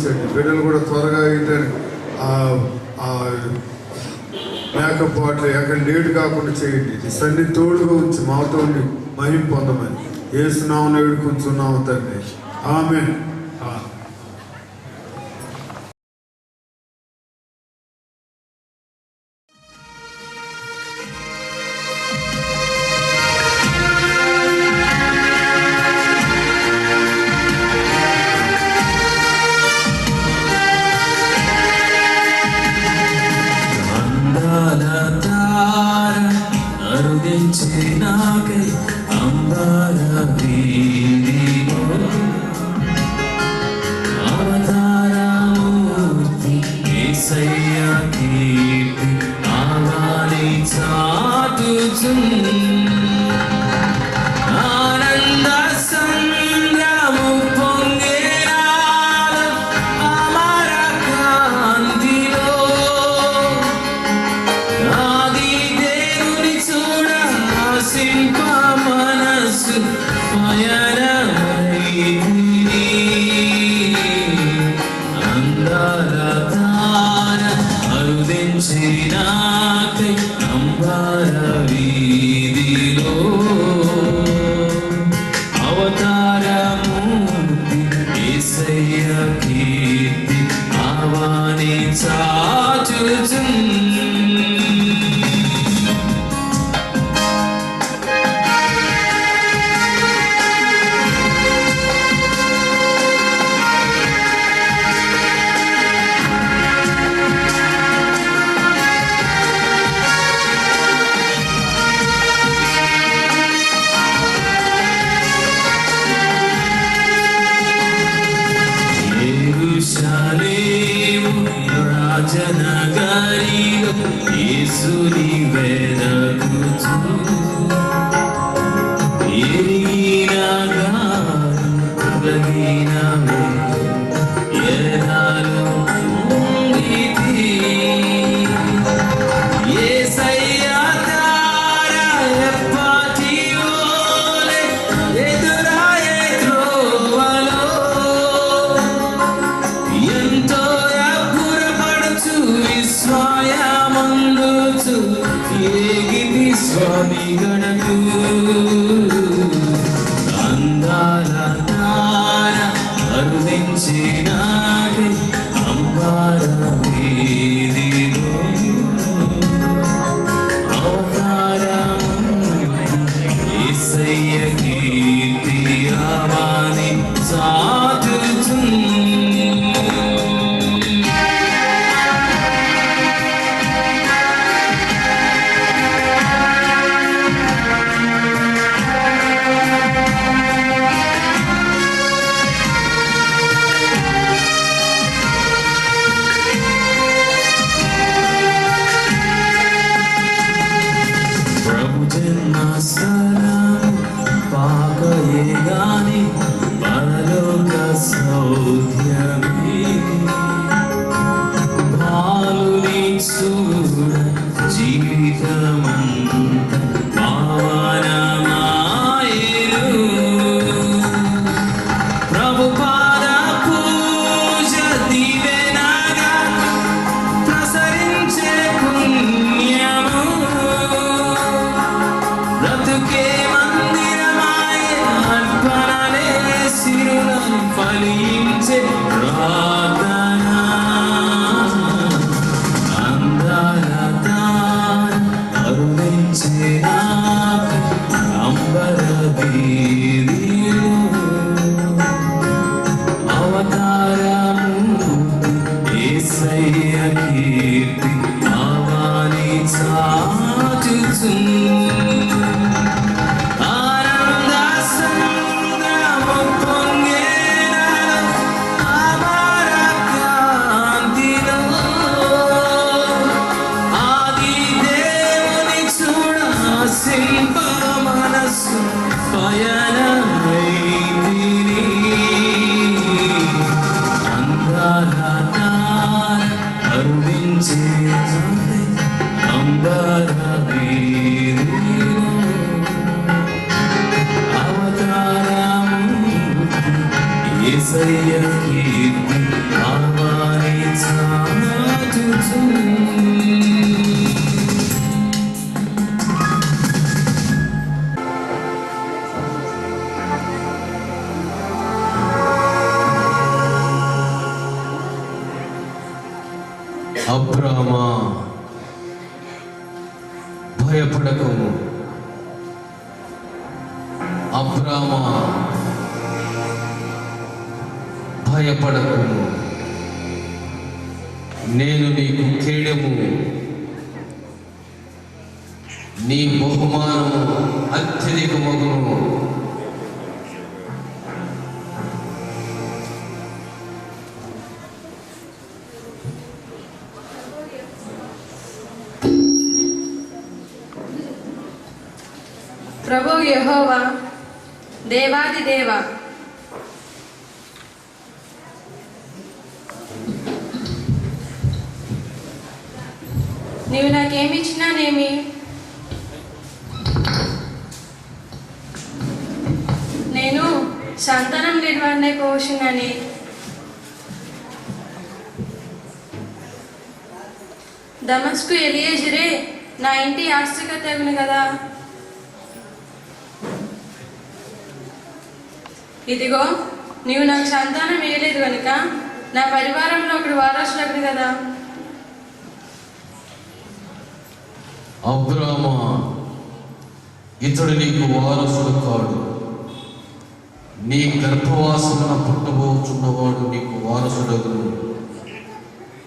పంపించండి. బిడ్డలు కూడా త్వరగా అయితే మేకప్ పాటలు ఎక్కడ లేట్ కాకుండా చేయండి. సన్ని తోడుగా ఉంచి మాతో ఉండి మహిమ పొందమని యేసునామమున వేడుకుంటున్నాము తండ్రి. ఆమేన్. నాకై అంబర వీధిలో అవతారమూర్తి యేసయ్య కీర్తి ఆవాని చాటుచున్ ఆనంద సంద్రము పొంగేనాడు అమర కాంతిలో ఆది దేవుని చూడ సింప మనసు పయనమైంది అందాల తార అరుదించినాకై అంబర వీధిలో అవతారమూర్తి యేసయ్య కీర్తి ఆవాని చాటుచున్ రాజనగరిలో యేసుని వెదకుచు ఎరిగిన గాలిన ఎదలో ఉండితి యేసయ్య తార ఎప్పటి వలె ఎదురాయే త్రోవలో ఎంతో విస్మయమందుచు ఏగితి స్వామి అబ్రామా, భయపడకము. అబ్రామా, భయపడకము. నేను నీకు కేడము, నీ బహుమానము అత్యధికమగును. ప్రభు యెహోవా, దేవాది దేవ, నీవు నాకేమిచ్చినానేమి? నేను సంతానం లేనివాడినే కోసినని దమస్కు ఎలియేజరే నా ఇంటి ఆస్తిక తగును కదా. ఇదిగో, నీవు నాకు సంతానం వేయలేదు కనుక నా పరివారంలో ఒకడు వారసుడు కదా. అబ్రామా, ఇతడు నీకు వారసుడు కాడు. నీ గర్భవాసమున పుట్టబోచున్నవాడు నీకు వారసుడగును.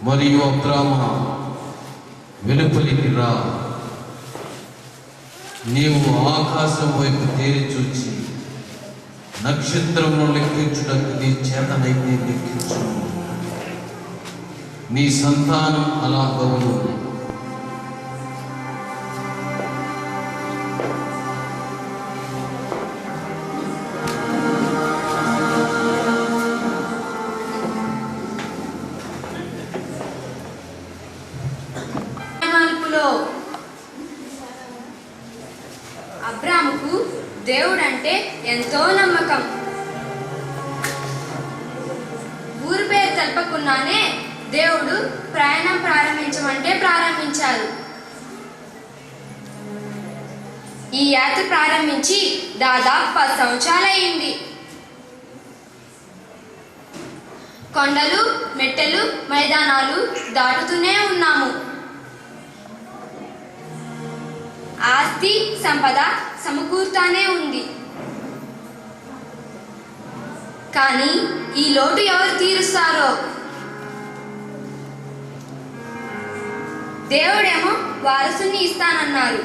మరియు అబ్రామా, వెలుపలికి రా. నీవు ఆకాశం వైపు తేరి చూచి నక్షత్రమును లెక్కించుటకు నీ చేతనైతే లెక్కించు. నీ సంతానం అలాగవును. అబ్రాముకు దేవుడంటే ఎంతో నమ్మకం. ఊరు పేరు తెలపకుండానే దేవుడు ప్రయాణం ప్రారంభించమంటే ప్రారంభించారు. ఈ యాత్ర ప్రారంభించి దాదాపు 10 సంవత్సరాలయ్యింది. కొండలు, మెట్టెలు, మైదానాలు దాటుతూనే ఉన్నాము. ఆస్తి సంపద సమకూరుతానే ఉంది. కానీ ఈ లోటు ఎవరు తీరుస్తారో? దేవుడేమో వారసుని ఇస్తానన్నారు.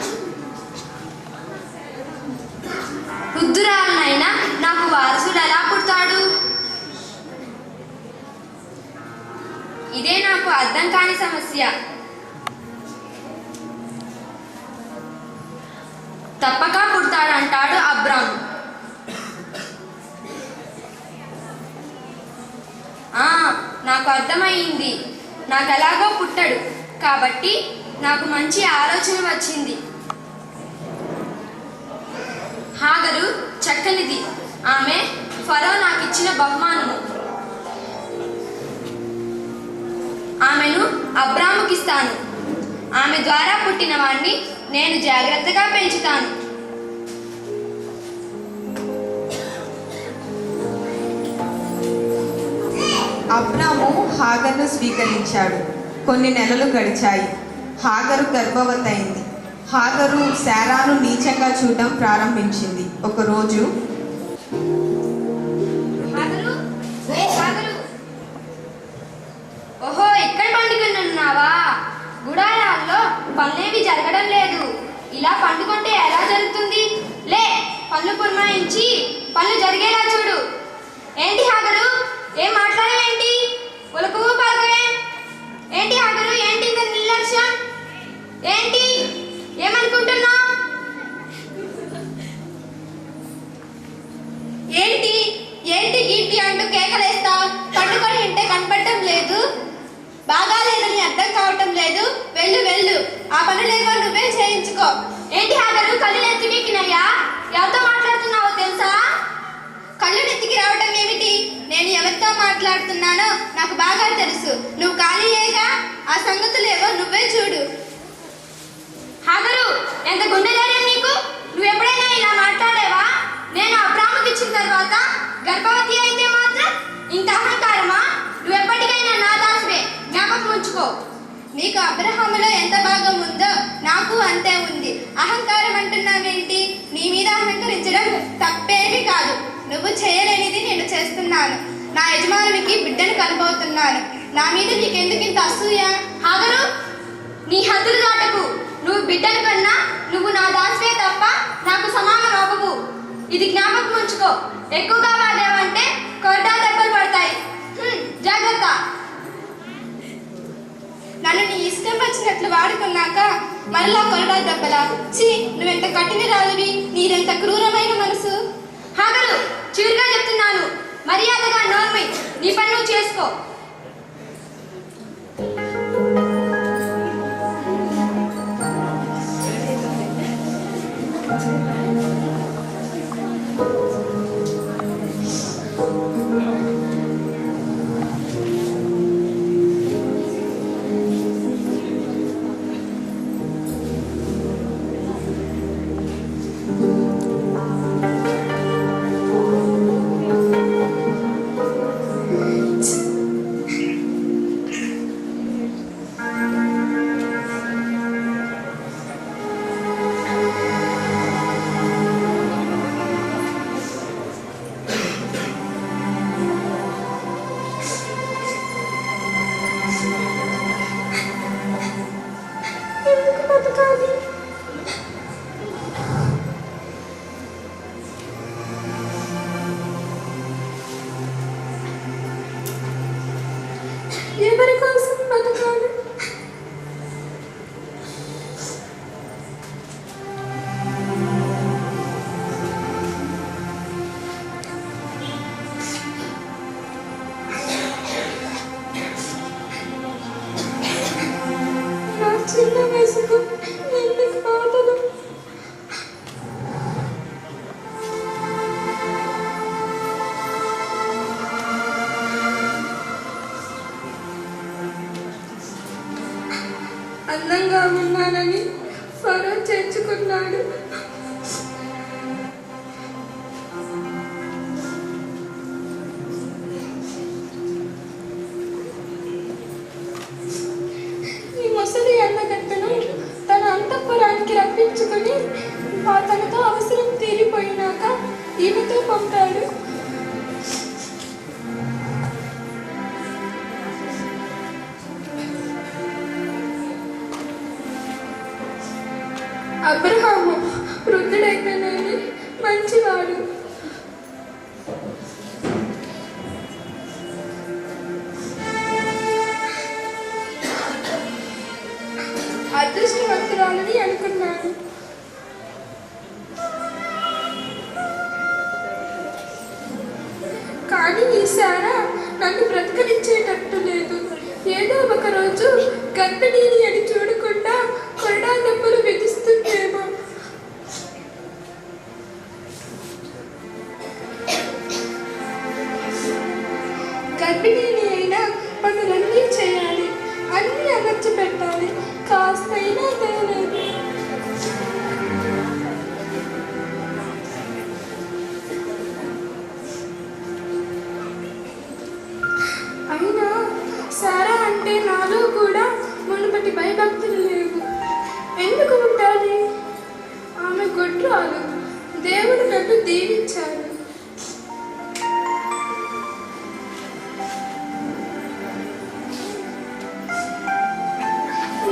వృద్ధురాలనైనా నాకు వారసుడు ఎలా పుడతాడు? ఇదే నాకు అర్థం కాని సమస్య. తప్పక పుడతాడంటాడు అబ్రాము. నాకు అర్థమైంది. నాకు ఎలాగో పుట్టడు కాబట్టి నాకు మంచి ఆలోచన వచ్చింది. హాగరు చక్కనిది. ఆమె ఫరో నాకు ఇచ్చిన బహుమానము. ఆమెను అబ్రాముకిస్తాను. ఆమె ద్వారా పుట్టిన వాడిని నేను జాగ్రత్తగా పెంచుతాను. అబ్రాము హాగరును స్వీకరించాడు. కొన్ని నెలలు గడిచాయి. హాగరు గర్భవతయింది. హాగరు శారాను నీచంగా చూడడం ప్రారంభించింది. ఒకరోజు, ఓహో, ఇక్కడ పండుకున్నావా? గుడారాల్లో పనులేవి జరగడం లేదు. ఇలా పండుకుంటే ఎలా జరుగుతుంది? లే, పళ్ళు పురమాయించి పళ్ళు జరిగేలా చూడు. ఏంటి హాగరు, ఏం మాట్లాడవేంటి? ఉలకు పలకవే. ఏంటి హాగరు, ఏంటి ఇంత నిర్లక్ష్యం? ఏంటి, ఏమనుకుంటున్నావు? ఏంటి ఏంటి గీటి అంటూ కేకలేస్తావు? పండుకొని ఉంటే కనపడటం లేదు. బాగాలేదని అర్థం కావటం లేదు. వెళ్ళు వెళ్ళు, ఆ పనులేవో నువ్వే చేయించుకో. ఏంటి హాగరు, కళ్ళు నెత్తికెక్కినయ్యా? ఎవరితో మాట్లాడుతున్నావో తెలుసా? కళ్ళు నెత్తికి రావటం ఏమిటి? నేను ఎవరితో మాట్లాడుతున్నానో నాకు బాగా తెలుసు. నువ్వు ఖాళీయేగా, ఆ సంగతులేవో నువ్వే చూడు. హాగరు, ఎంత గుండె ధైర్యం నీకు? నువ్వు ఎప్పుడైనా ఇలా మాట్లాడేవా? నేను అబ్రాముకి ఇచ్చిన తర్వాత గర్భవతి అయితే మాత్రం ఇంత అహంకారమా? నువ్వు ఎప్పటికైనా నా దాసువే, జ్ఞాపకం ఉంచుకో. నీకు అబ్రహాములో ఎంత భాగం ఉందో నాకు అంతే ఉంది. అహంకారం అంటున్నావేంటి? నీ మీద అహంకరించడం తప్పేమీ కాదు. నువ్వు చేయలేనిది నేను చేస్తున్నాను. నా యజమానునికి బిడ్డను కనబోతున్నాను. నా మీద నీకెందుకు ఇంత అసూయ? హాగరు, నీ హద్దులు దాటకు. నువ్వు బిడ్డను కన్నా నువ్వు నా దాసివే తప్ప నాకు సమానం అవ్వవు. ఇది జ్ఞాపకం ఉంచుకో. ఎక్కువగా వాడావంటే కొరడా దెబ్బలు పడతాయి. జాగ్రత్త. నన్ను నీ ఇష్టం వచ్చినట్లు వాడుకున్నాక మరలా కొరడా దెబ్బలా? ఛీ, నువ్వెంత కఠినరాలివి, నీదెంత క్రూరమైన మనసు. హాగరు, చివరిగా చెప్తున్నాను, మర్యాదగా నోర్మై నీ పని నువ్వు చేసుకో. ఎవరి కోసం బతకాలి? నా చిన్న వయసుకు ఎన్ని బాధలు. అందంగా ఉన్నానని ఫరో చేర్చుకున్నాడు. ఈ ముసలి అన్నగట్టను తన అంతఃపురానికి రప్పించుకొని తనతో అవసరం తీరిపోయినాక ఈమెతో పంపాడు. అబ్రహాము వృద్ధుడైతేనేమి మంచివాడు. అదృష్టవంతురాలని అనుకున్నాను. కానీ ఈ సారా నన్ను బ్రతకనిచ్చేటట్టు లేదు. ఏదో ఒక రోజు గర్భిణీని అని చూడకుండా కొరడా దెబ్బలు విధిస్తుందేమో. గర్భిణీని అయినా పనులన్నీ చేయాలి, అన్నీ అమర్చి పెట్టాలి. కాస్తైనా తెలియలేదు. అయినా సారా అంటే నాలో కూడా మునుపటి భయభక్తులు లేవు. ఎందుకు ఉండాలి? ఆమె గొడ్రాలు. దేవుడు నన్ను దీవించాడు.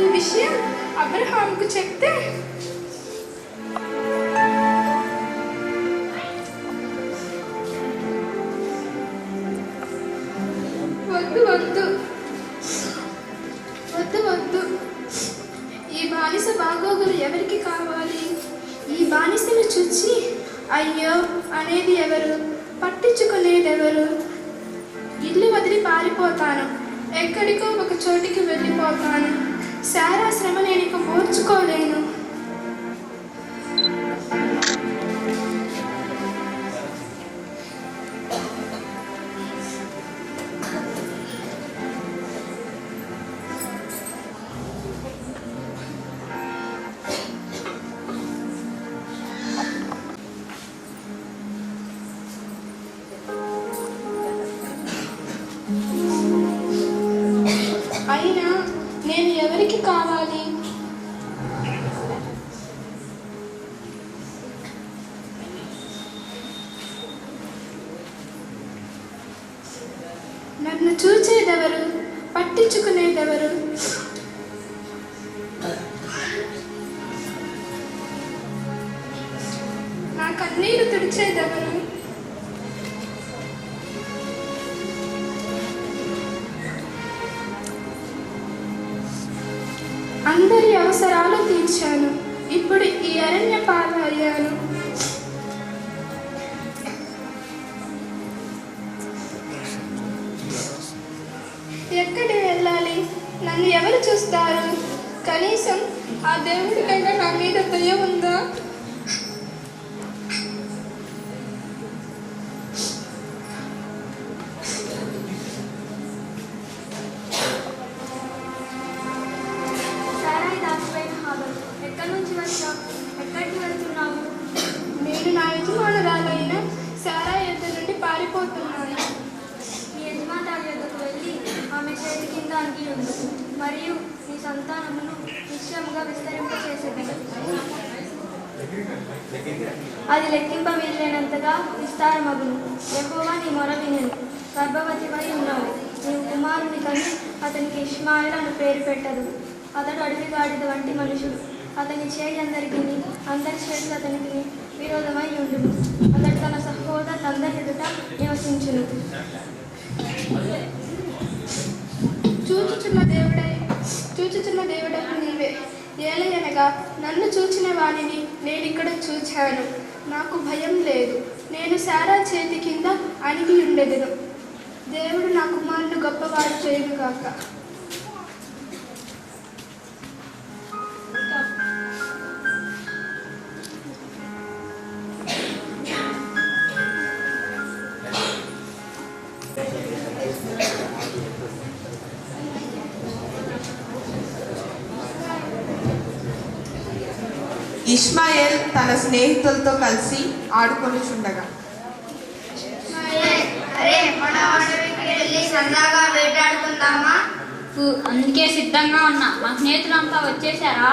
ఈ విషయం అబ్రహాముకు చెప్తే వద్దు వద్దు వద్దు వద్దు. ఈ బానిస బాగోగులు ఎవరికి కావాలి? ఈ బానిసను చూచి అయ్యో అనేది ఎవరు? పట్టించుకునేది ఎవరు? ఇల్లు వదిలి పారిపోతాను. ఎక్కడికో ఒక చోటికి వెళ్ళిపోతాను. సారా శ్రమ నేను ఇక ఓర్చుకోలేను. అయినా నేను ఎవరికి కావాలి? నన్ను చూచేదెవరు? పట్టించుకునేదెవరు? నా కన్నీరు తుడిచేదెవరు? అందరి అవసరాలు తీర్చాను. ఇప్పుడు ఈ అరణ్య పాలు అయ్యాను. ఎక్కడికి వెళ్ళాలి? నన్ను ఎవరు చూస్తారు? కనీసం ఆ దేవుడికైనా నా మీద దయ ఉందా? ఎక్కడి నుంచి వచ్చావు? ఎక్కడికి వెళ్తున్నావు? నేను నా యజమానురాలైన సారా ఎద్దు నుండి పారిపోతున్నాను. నీ యజమానురాలి యొద్దకు వెళ్ళి ఆమె చేతి కింద అంగి ఉండు, మరియు నీ సంతానమును నిశ్చయముగా విస్తరింపచేసేది. అది లెక్కింప వీలైనంతగా విస్తారమగును. యెహోవా నీ మొర వినెను. గర్భవతివై ఉన్నావు. నీవు కుమారుని కని అతనికి ఇష్మాయేలు అని పేరు పెట్టదు. అతడు అడవి గాడిద వంటి మనుషుడు. అతని చేయి అందరి చేతులు అతనికి విరోధమై ఉండును. అతడు తన సహోదరులందరి ఎదుట నివసించును. చూచుచున్న దేవుడై నీవే. ఏలయనగా నన్ను చూచిన వానిని నేనిక్కడ చూచాను. నాకు భయం లేదు. నేను సారా చేతి కింద అణిగి ఉండెదను. దేవుడు నా కుమారుని గొప్పవాడు చేయుగాక. ఇష్మాయేల్ తన స్నేహితులతో కలిసి ఆడుకొనుచుండగా, అందుకే సిద్ధంగా ఉన్నా. మా స్నేహితులంతా వచ్చేసారా?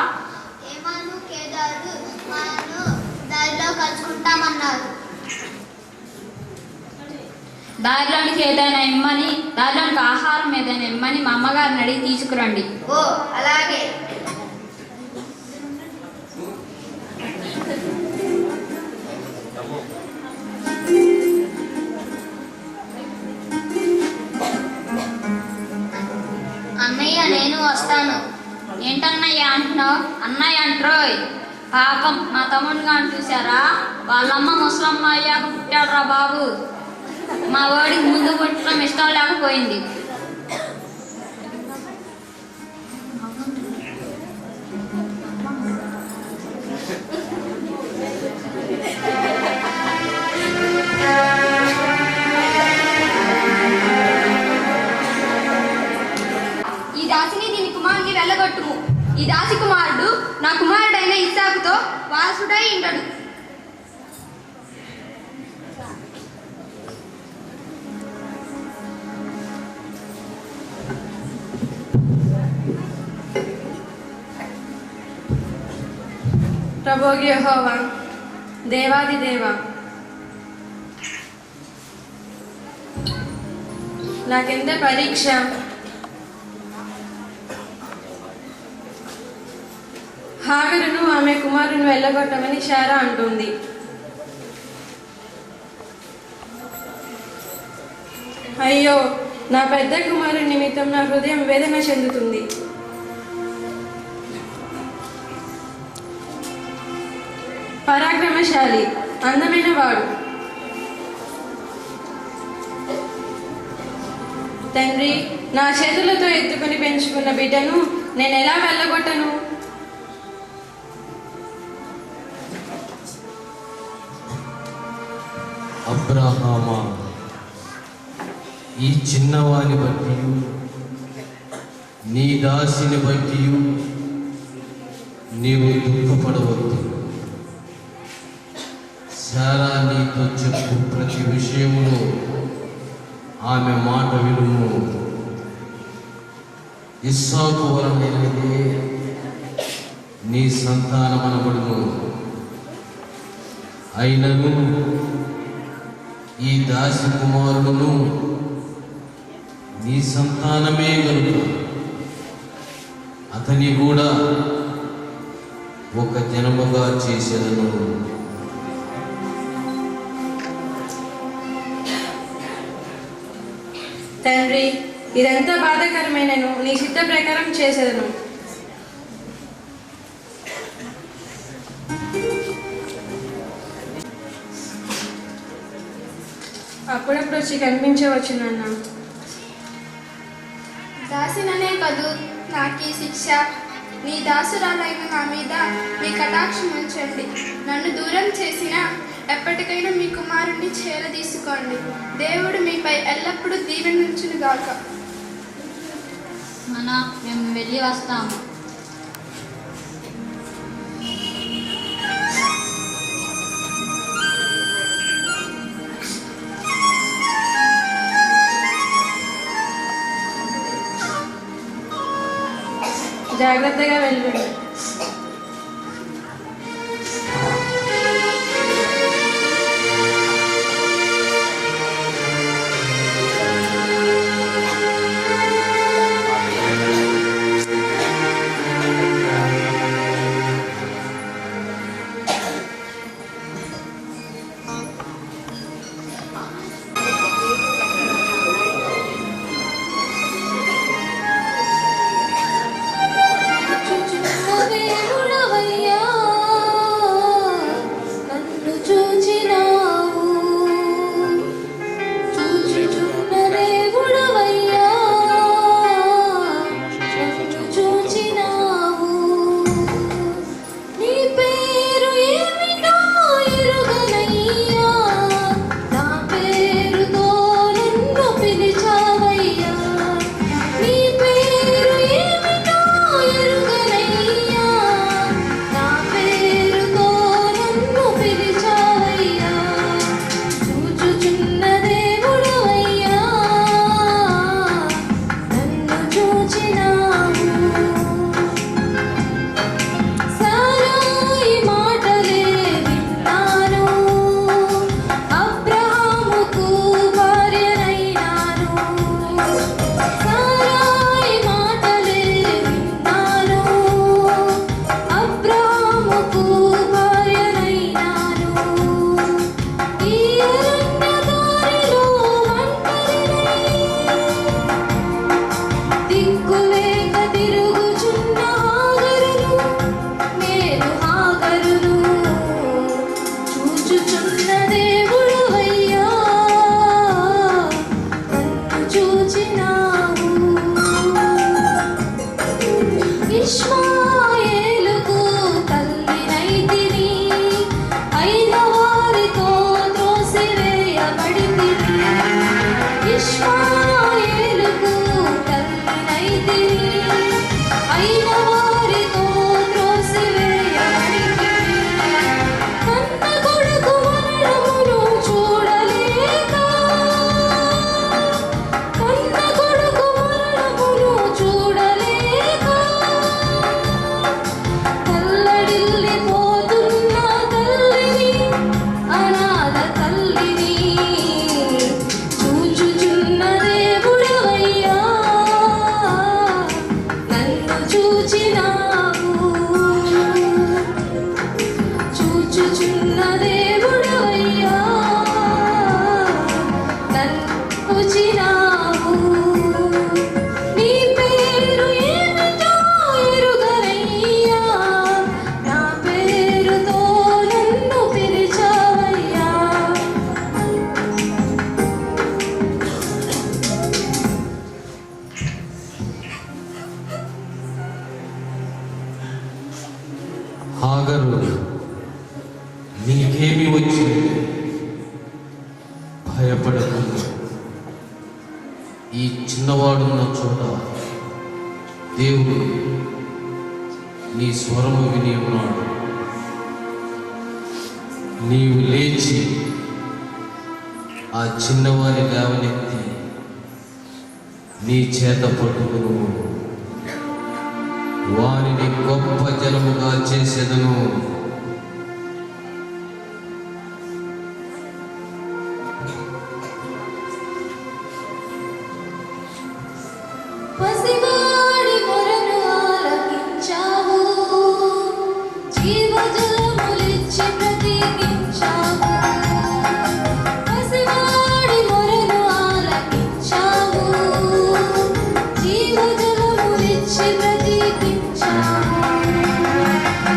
ఏమాను కేదారు మనను దారిలో కలుసుకుంటామన్నారు. దారిలోనికి ఏదైనా ఇమ్మని, దారిలోనికి ఆహారం ఏదైనా ఇమ్మని మా అమ్మగారిని అడిగి తీసుకురండి. ఓ అలాగే. అన్నయ్య నేను వస్తాను. ఏంటన్నయ్య అంటున్నావు? అన్నయ్య అంటారోయ్. పాపం మా తమ్ముడుగా చూసారా? వాళ్ళమ్మ ముసలమ్మ అయ్యాక పుట్టాడురా బాబు. మా వాడికి ముందు పుట్టడం ఇష్టం లేకపోయింది. ఈ దాసిని దీని కుమారుని వెళ్ళగొట్టుము. ఈ దాసి కుమారుడు నా కుమారుడైన ఇస్సాకుతో వారసుడై ఉండడు. ప్రభువు యెహోవా, దేవాది దేవ, నాకెంత పరీక్ష. హాగరును ఆమె కుమారుని వెళ్ళగొట్టమని శారా అంటుంది. అయ్యో, నా పెద్ద కుమారుని నిమిత్తం నా హృదయం వేదన చెందుతుంది. పరాక్రమశాలి, అందమైన వాడు. తండ్రి, నా చేతులతో ఎత్తుకుని పెంచుకున్న బిడ్డను నేను ఎలా వెళ్ళగొట్టను? అబ్రహామా, ఈ చిన్నవాని బట్టి నీ దాసిని బట్టి నీవు దుఃఖపడవద్దు. శారా నీతో చెప్పు ప్రతి విషయములో ఆమె మాట వినుము. ఇస్సాకు వలనైనదే నీ సంతానమనబడును. అయినను ఈ దాసి కుమారుడును నీ సంతానమే గనుక అతని కూడా ఒక జనముగా చేసేదను. తండ్రి, ఇదంతా బాధాకరమైనను నీ చిత్త ప్రకారం చేసేదను. అప్పుడప్పుడు వచ్చి కనిపించవచ్చు నాన్న. దాసిననే కదూ నాకు ఈ శిక్ష. నీ దాసురాలైన నా మీద మీ కటాక్షం ఉంచండి. నన్ను దూరం చేసినా ఎప్పటికైనా మీ కుమారుణ్ణి చేరదీసుకోండి. దేవుడు మీపై ఎల్లప్పుడూ దీవెనలుంచునుగాక. మేము వెళ్ళి వస్తాము. జాగ్రత్తగా వెళ్ళండి. హాగరు, నీకేమి వచ్చింది? భయపడకుండా ఈ చిన్నవాడున్న చోట దేవుడు నీ స్వరము విని ఉన్నాడు. నీవు లేచి ఆ చిన్నవారి లేవనెత్తి నీ చేత పట్టుకును వారిని గొప్ప జనముగా చేసేదను. పసివాడి మొరను ఆలకించావు, జీవజలములిచ్చి బ్రతికించావు. పసివాడి మొరను ఆలకించావు, జీవజలములిచ్చి బ్రతికించావు.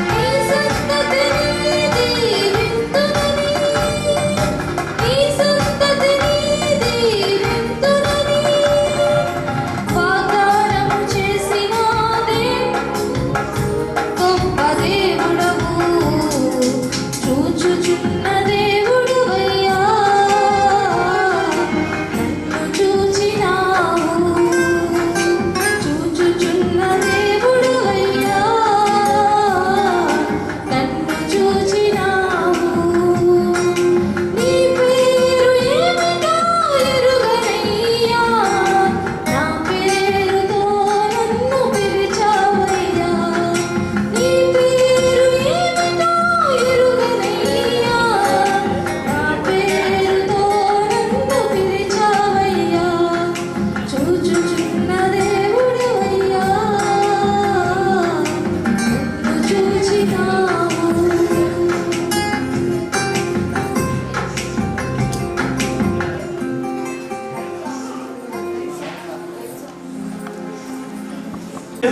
నీ సంతతిని దీవింతునని, నీ సంతతిని దీవింతునని వాగ్దానము చేసినాదే గొప్ప దేవుడవు, చూచుచున్న దేవుడువయ్యా, నన్ను చూచినావు. చూచుచున్న దేవుడువయ్యా, నన్ను చూచినావు. నీ పేరు ఏమిటో ఎరుగనయ్యా, నా పేరుతో నన్ను పిలిచావయ్యా. నీ పేరు ఏమిటో ఎరుగనయ్యా, నా పేరుతో నన్ను పిలిచావయ్యా. చూచుచున్న దేవుడవయ్యా, నన్ను చూచినావు.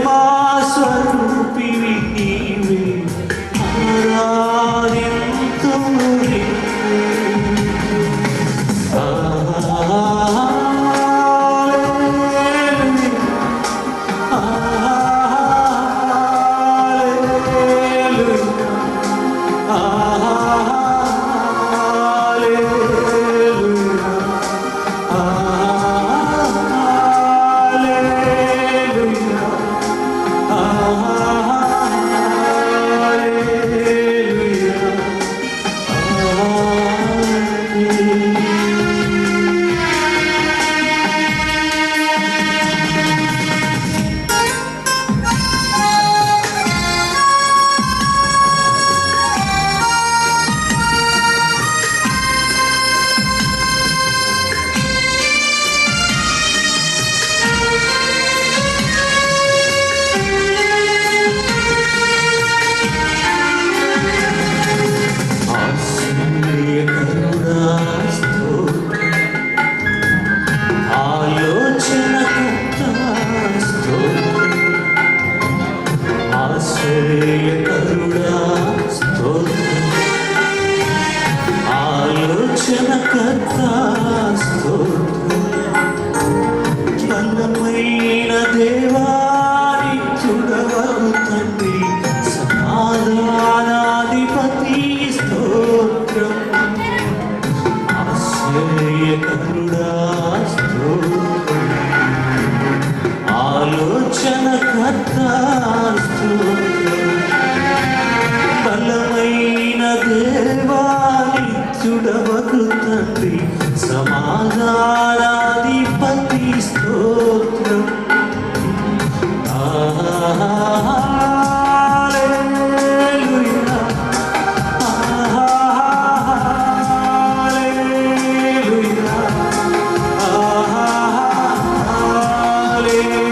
మా స్వరూపివి నీవే, ఆరాధింతుము నిన్నే. బలమైన దేవాని చూడవగు తండ్రి, సమాధానాధిపతి స్తోత్రం. ఆశ్చర్యకరుడా స్తోత్రం, ఆలోచనకర్త స్తోత్రం. బలమైన దేవాని చూడవగు తండ్రి, సమాధానాధిపతి స్తోత్రం. హల్లెలూయా, హల్లెలూయా, హల్లెలూయా, హల్లెలూయా.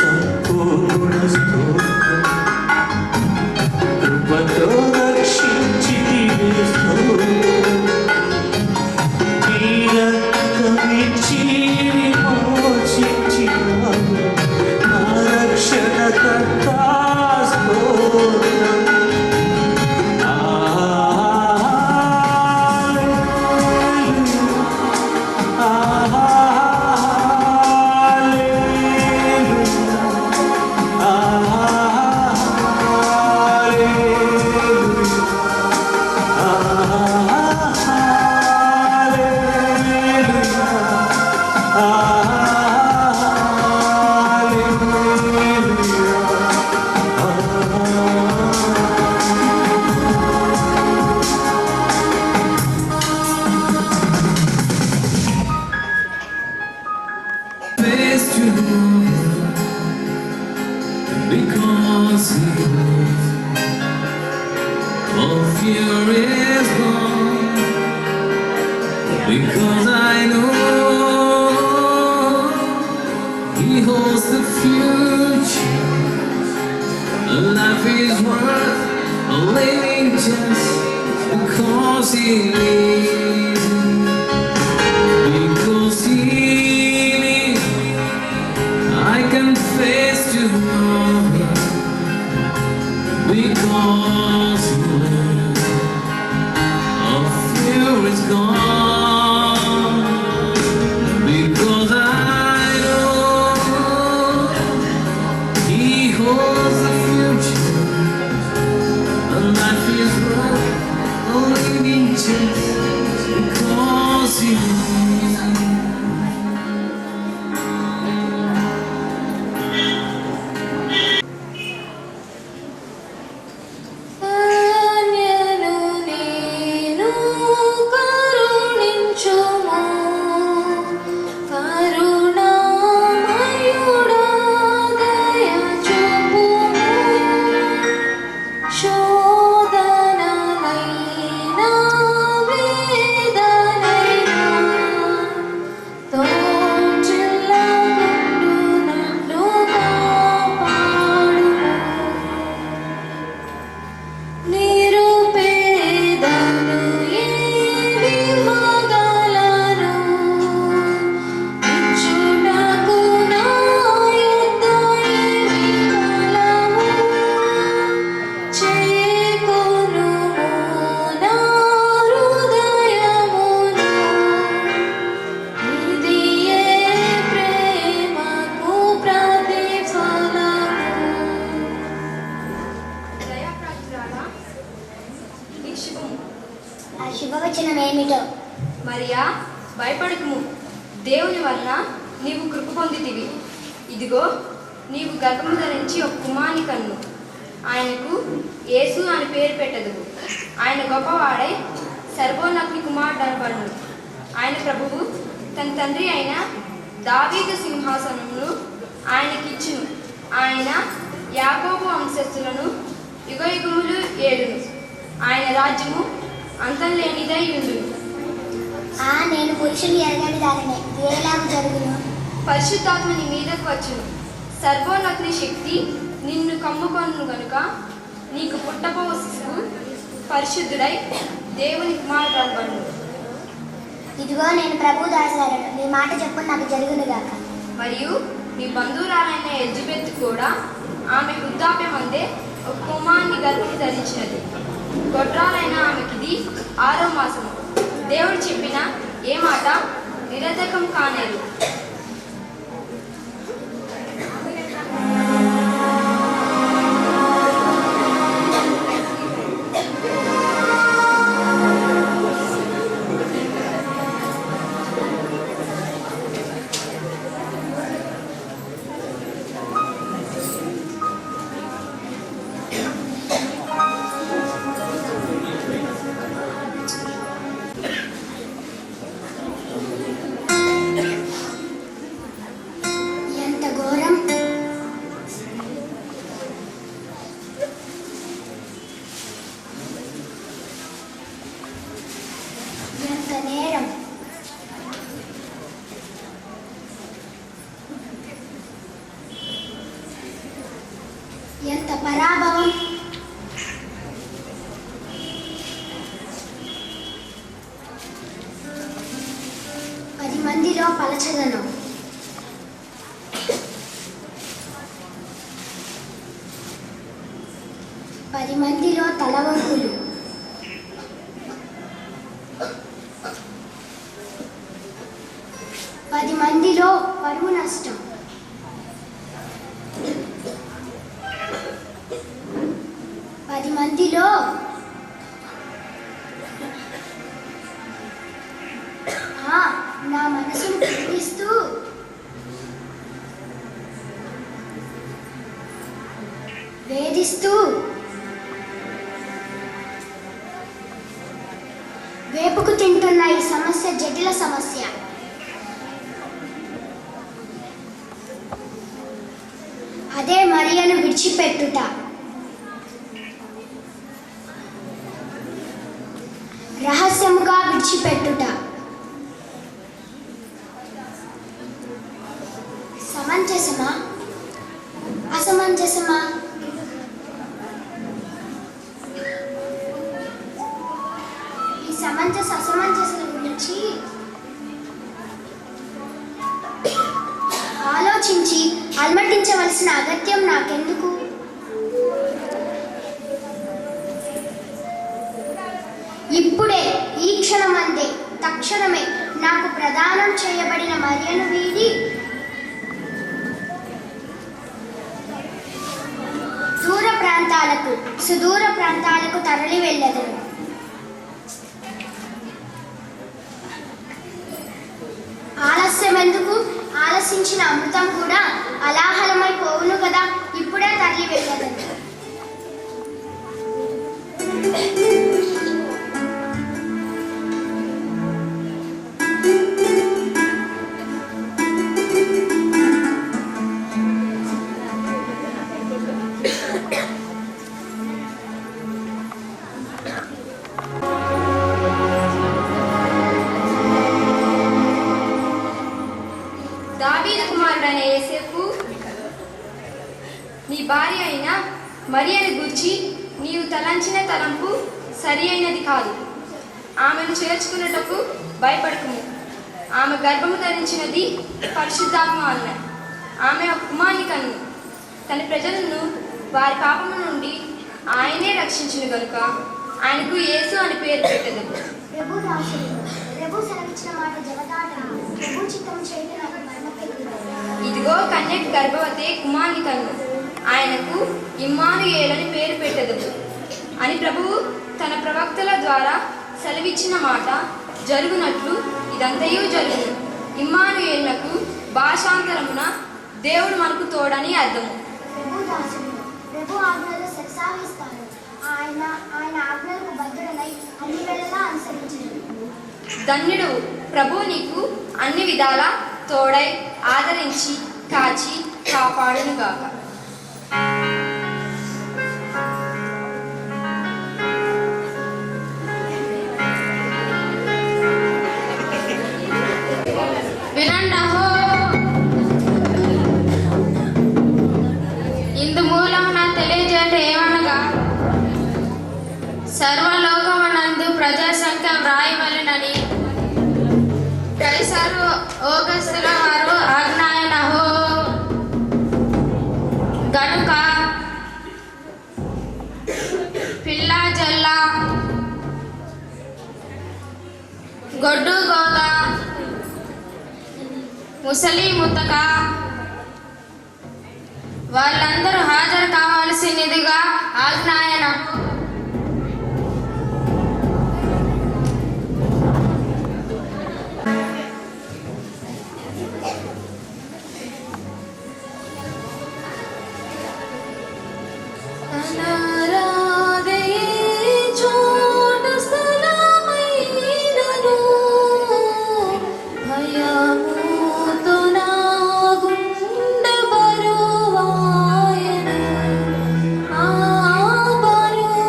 సంపూర్ణ స్తోత్రం కృపతో రక్షించితివే స్తోత్రం నీ రక్తమిచ్చి విమోచించినావు నా రక్షణకర్త స్తోత్రం Face to because he knows all fear is gone. Because I know he holds the future. Life is worth living just because he lives. Because he lives, I can face tomorrow. Because he lives, all fear is gone. Because I know he holds the future. And life is worth living just because he lives. ధన్యను నేను కరుణించుము కరుణామయుడా దయ చూపుము శోధనలైనా వేదనైనా తోచెల్లగుండునట్లు కాపాడుము నిరుపేదను ఏమివ్వగలను ఇచ్చుటకు నా యొద్ద ఏమి బలము చేకొనుము నా హృదయమును ఇదియే ప్రేమకు ప్రతిఫలము. దయాప్రాప్తురాలా, నీకు శుభము. ఆ శుభవచనం ఏమిటో? మరియా, భయపడకుము, దేవుని వలన నీవు కృప పొందితివి. ఇదిగో నీవు గర్భము ధరించి ఒక కుమారుని కన్ను. ఆయనకు యేసు అని పేరు పెట్టదువు. ఆయన గొప్పవాడై సర్వోన్నతుని కుమారుడు అనబడును. ఆయన ప్రభువు తన తండ్రి అయిన దావీదు సింహాసనమును ఆయనకిచ్చును. ఆయన యాకోబు వంశస్థులను యుగయుగములు ఏలును. ఆయన రాజ్యము అంతం లేనిదై ఉండును. నేను పురుషుని ఎరగని దానిని ఏలాగు జరుగును? పరిశుద్ధాత్మ నీ మీదకు వచ్చును. సర్వోన్నతుని శక్తి నిన్ను కమ్ముకొను గనుక నీకు పుట్టబోవు శిశువు పరిశుద్ధుడై దేవుని కుమారుడు అనబడును. ఇదిగో నేను ప్రభు దాసులను, నీ మాట చెప్పు నాకు జరుగునుగాక. మరియు నీ బంధువురాలైన ఎలిజబెత్ కూడా ఆమె వృద్ధాప్యమందే ఒక కుమారుని గర్భము ధరించినది. గొడ్రాలైన ఆమెకిది 6వ మాసము. దేవుడు చెప్పిన ఏ మాట నిరర్ధకం కానేరు. ఎంత పరాభవం! 10 మందిలో పలచదనం. 10 మందిలో తలవంపులు. 10 మందిలో పరువు నష్టం. 10 మందిలో నా మనసును ప్రేమిస్తూ వేధిస్తూ వేపుకు తింటున్న ఈ సమస్య జటిల సమస్య. అదే మరియను విడిచిపెట్టుట. రహస్యముగా విడిచిపెట్టుట. సమంజసమా అసమంజసమా? ఈ సమంజస అసమంజసల గురించి ఆలోచించి అల్మటించవలసిన అగత్యం నాకెందుకు? ఇప్పుడే, ఈ క్షణమందే, తక్షణమే నాకు ప్రదానం చేయబడిన మరియను వీడి దూర ప్రాంతాలకు, సుదూర ప్రాంతాలకు తరలి వెళ్ళదను. ఆలస్యం ఎందుకు? ఆలసించిన అమృతం కూడా అలాహలమై పోవును కదా. ఇప్పుడే తరలి వెళ్ళదను. దావీదు కుమారుడైన యోసేపు, నీ భార్య అయిన మరియను గూర్చి నీవు తలంచిన తలంపు సరి అయినది కాదు. ఆమెను చేర్చుకున్నటకు భయపడకుము. ఆమె గర్భము ధరించినది పరిశుద్ధాత్మ వలన. ఆమె ఒక కుమారుని కన్ను. తన ప్రజలను వారి పాపము నుండి ఆయనే రక్షించును గనుక ఆయనకు యేసు అని పేరు పెట్టదు. ప్రభు దాసుడు, ప్రభు సెలవిచ్చిన మాట జవదాట. ప్రభు చిత్తం చేయటం నాకు మర్మపెట్టును. ఇదిగో కన్యకు గర్భవతి కుమారుని కన్ను. ఆయనకు ఇమ్మానుయేలు అని పేరు పెట్టదు అని ప్రభువు తన ప్రవక్తల ద్వారా సెలవిచ్చిన మాట జరుగునట్లు ఇదంతయు జరుగును. ఇమ్మానుయేలునకు భాషాంతరమున దేవుడు మనకు తోడని అర్థము. ప్రభు దాసుడు, ప్రభు ఆజ్ఞలు శిరసావిస్తాను. ఆయన ఆజ్ఞలకు బద్ధుడనై అన్ని వేళలా అనుసరించను. ధన్యుడు, ప్రభు నీకు అన్ని విధాల తోడై ఆదరించి కాచి కాపాడునుగాక. వినండహో, ఇందు మూలమున తెలియజేట ఏమనగా, సర్వలోకమునందు ప్రజాసంఖ్య వ్రాయవలెనని కైసరు ఓగస్తుల వారు ఆజ్ఞాయనహో. గనుక పిల్లా జల్ల, గొడ్డు గోద, ముసలి ముతక వాళ్ళందరూ హాజరు కావాల్సినదిగా ఆజ్ఞాయన. బరువాయన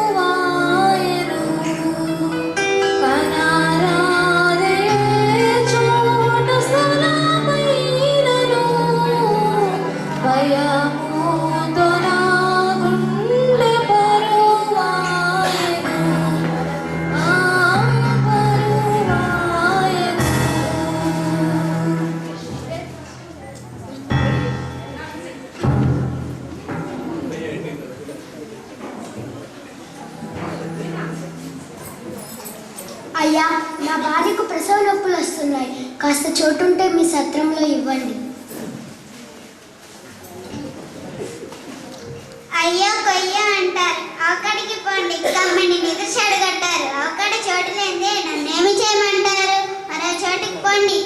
అయ్యా, నా భార్యకు ప్రసవ నొప్పులు వస్తున్నాయి. కాస్త చోటుంటే మీ సత్రంలో ఇవ్వండి. అయ్యో కొయ్యో అంటారు, అక్కడికి పోండి. కమ్మని నిద్ర చెడగట్టారు. అక్కడ చోటు లేదే నన్నేమి చేయమంటారు? మరో చోటుకి పోండి.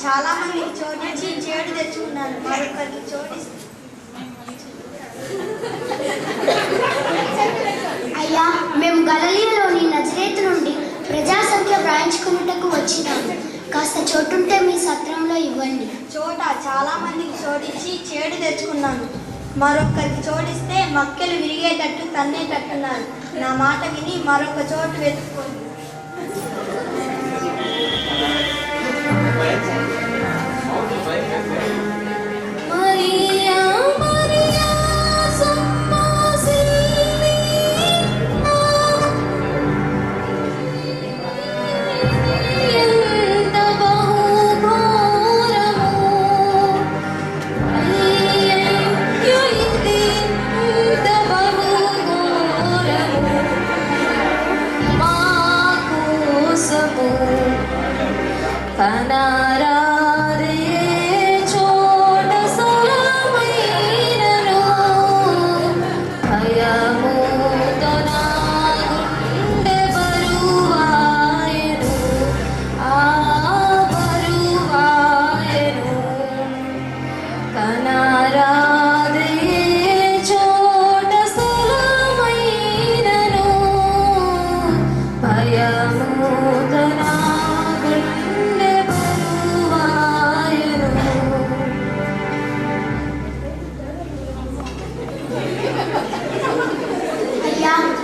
చాలా మంది చోటించి చేడు తెచ్చుకున్నారు. మరొకరికి చోటిస్తే అయ్యా, మేము గలిలయలోని నజరేతు నుండి ప్రజాసంఖ్య వ్రాయించుకున్నటకు వచ్చినాము. కాస్త చోటుంటే మీ సత్రంలో ఇవ్వండి. చోట చాలా మందికి చోటించి చేడు తెచ్చుకున్నాను. మరొకరికి చోటిస్తే మక్కెలు విరిగేటట్టు తన్నేటట్టున్నారు. నా మాట విని మరొక చోటు వెతుక్కోండి.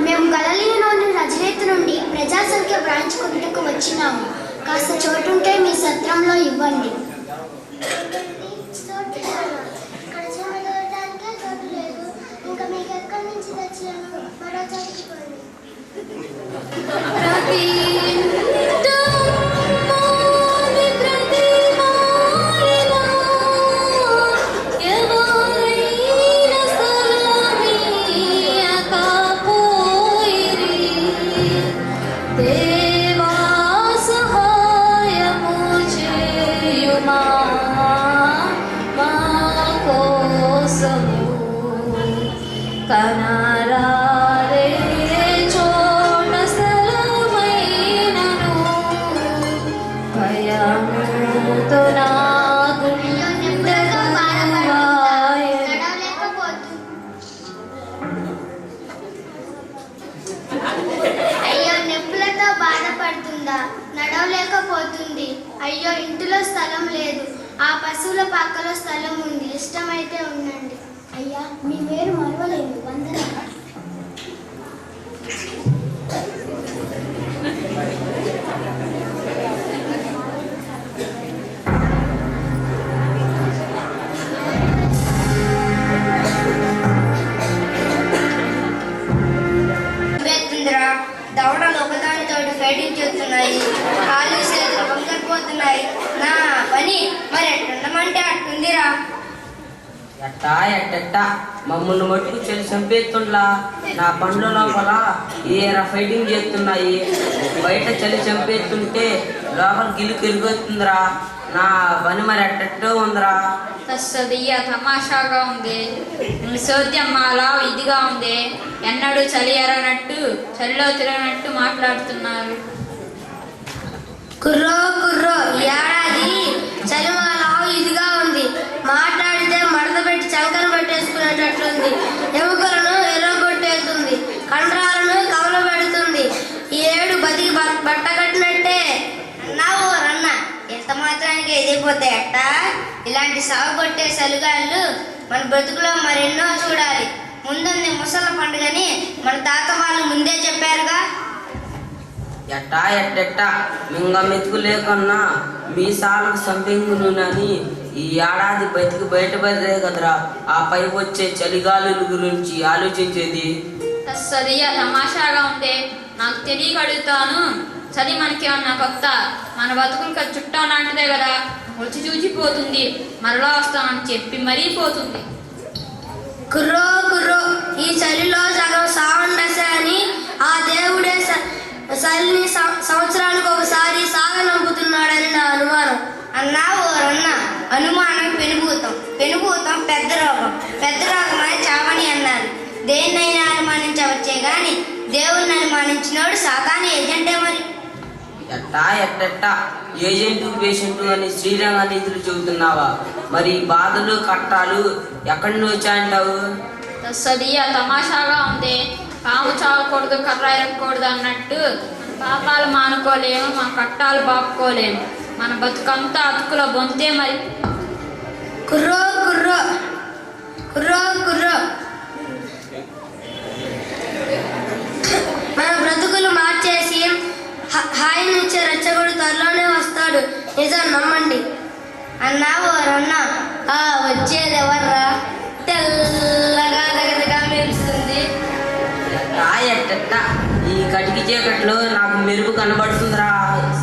మేము గలిలయలోని నజరేతు నుండి ప్రజాసంఖ్య వ్రాయించుకున్నటకు వచ్చినాము. కాస్త చోటుంటే మీ సత్రంలో ఇవ్వండి. ఇంకా మీకు ఎక్కడి నుంచి తెచ్చాను? మరో చోటుకి పోండి. నడవలేకపోతుంది. అయ్యో, ఇంటిలో స్థలం లేదు. ఆ పశువుల పక్కలో స్థలం ఉంది. ఇష్టమైతే ఉండండి. అయ్యా, మీ పేరు మరవలేదు. వందనాలు. దవడలు ఒకదానితో ఫైటింగ్ చేస్తున్నాయి. కాళ్ళు చేతులు వంకరిపోతున్నాయి. నా పని మరి ఎట్టుండమంటే అట్టుందిరా. ఎట్టా మమ్మల్ని మట్టుకు చెల్లి చంపేస్తుండ్లా. నా పండ్ల లోపల ఏరా ఫైటింగ్ చేస్తున్నాయి. బయట చలి చంపేస్తుంటే లోపల గిల్లు తిరిగొస్తుందిరా. నా పని మరి ఎట్టో ఉందిరా. తస్సదియ్య తమాషాగా ఉంది. సోద్యం మాలా ఇదిగా ఉంది. ఎన్నడూ చలి ఎరనట్టు చలిలో తిరగనట్టు మాట్లాడుతున్నారు. కుర్రో కుర్రో, ఏడాది చలి మాలా ఇదిగా ఉంది. మాట్లాడితే మడత పెట్టి చంకన పెట్టేసుకునేటట్లుంది. ఎముకలను ఎర్రగొట్టేస్తుంది. కండరాలను కవల పెడుతుంది. ఈ ఏడు బతికి బట్ట కట్టిన లేకపోతే ఎట్టా? ఇలాంటి సాగుకొట్టే సలుగాళ్ళు మన బ్రతుకులో మరెన్నో చూడాలి. ముందుంది ముసళ్ళ పండుగని మన తాత వాళ్ళు ముందే చెప్పారుగా. ఎట్టా ఎట్టెట్టా మింగ మెతుకు లేకున్నా మీ సాలకు సంపెంగు నూనెని ఈ ఏడాది బతికి బయటపడే కదరా ఆ పై వచ్చే చలిగాలుల గురించి ఆలోచించేది. సరిగా తమాషాగా ఉందే. నాకు తెలియక అడుగుతాను, చలి మనకేమన్నా కొత్త? మన బతుకులకి చుట్టం లాంటిదే కదా, వచ్చి చూచిపోతుంది, మరలా వస్తానని చెప్పి మరీ పోతుంది. కుర్రో కుర్రో, ఈ చలిలో సగం సాగుండస అని ఆ దేవుడే చలిని సంవత్సరానికి ఒకసారి సాగనంపుతున్నాడని నా అనుమానం. అన్నా ఓరన్న, అనుమానం పెనుభూతం, పెనుభూతం పెద్ద రోగం, పెద్ద రోగం అని చావని అన్నారు. దేన్నైనా అనుమానించవచ్చే గాని దేవుణ్ణి అనుమానించినోడు సాతాను ఏజెంటే. మరి ఎట్టా ఎట్టెట్టా ఏజెంటు పేషెంటు అని శ్రీరంగ నీతులు చెబుతున్నావా? మరి బాధలు కట్టాలు ఎక్కడి నుంచి వచ్చాయంటావు? సదియా తమాషాగా ఉంది. పాము చావకూడదు, కర్ర ఎరగకూడదు అన్నట్టు పాపాలు మానుకోలేము, మన కట్టాలు బాపుకోలేము, మన బతుకంతా అతుకులో బొంతే. మరి కుర్రో కుర్రో కుర్రో కుర్రో, మన బ్రతుకులు మార్చేసి హాయినిచ్చే రచ్చగుడు త్వరలోనే వస్తాడు, నిజం నమ్మండి. అన్నా ఓరన్నా, వచ్చేది ఎవర్రా? తెల్లగా దగ్గరగా మెరుస్తుంది. ఎట్టెట్టా ఈ కటికి చీకట్లో నాకు మెరుపు కనబడుతుందిరా.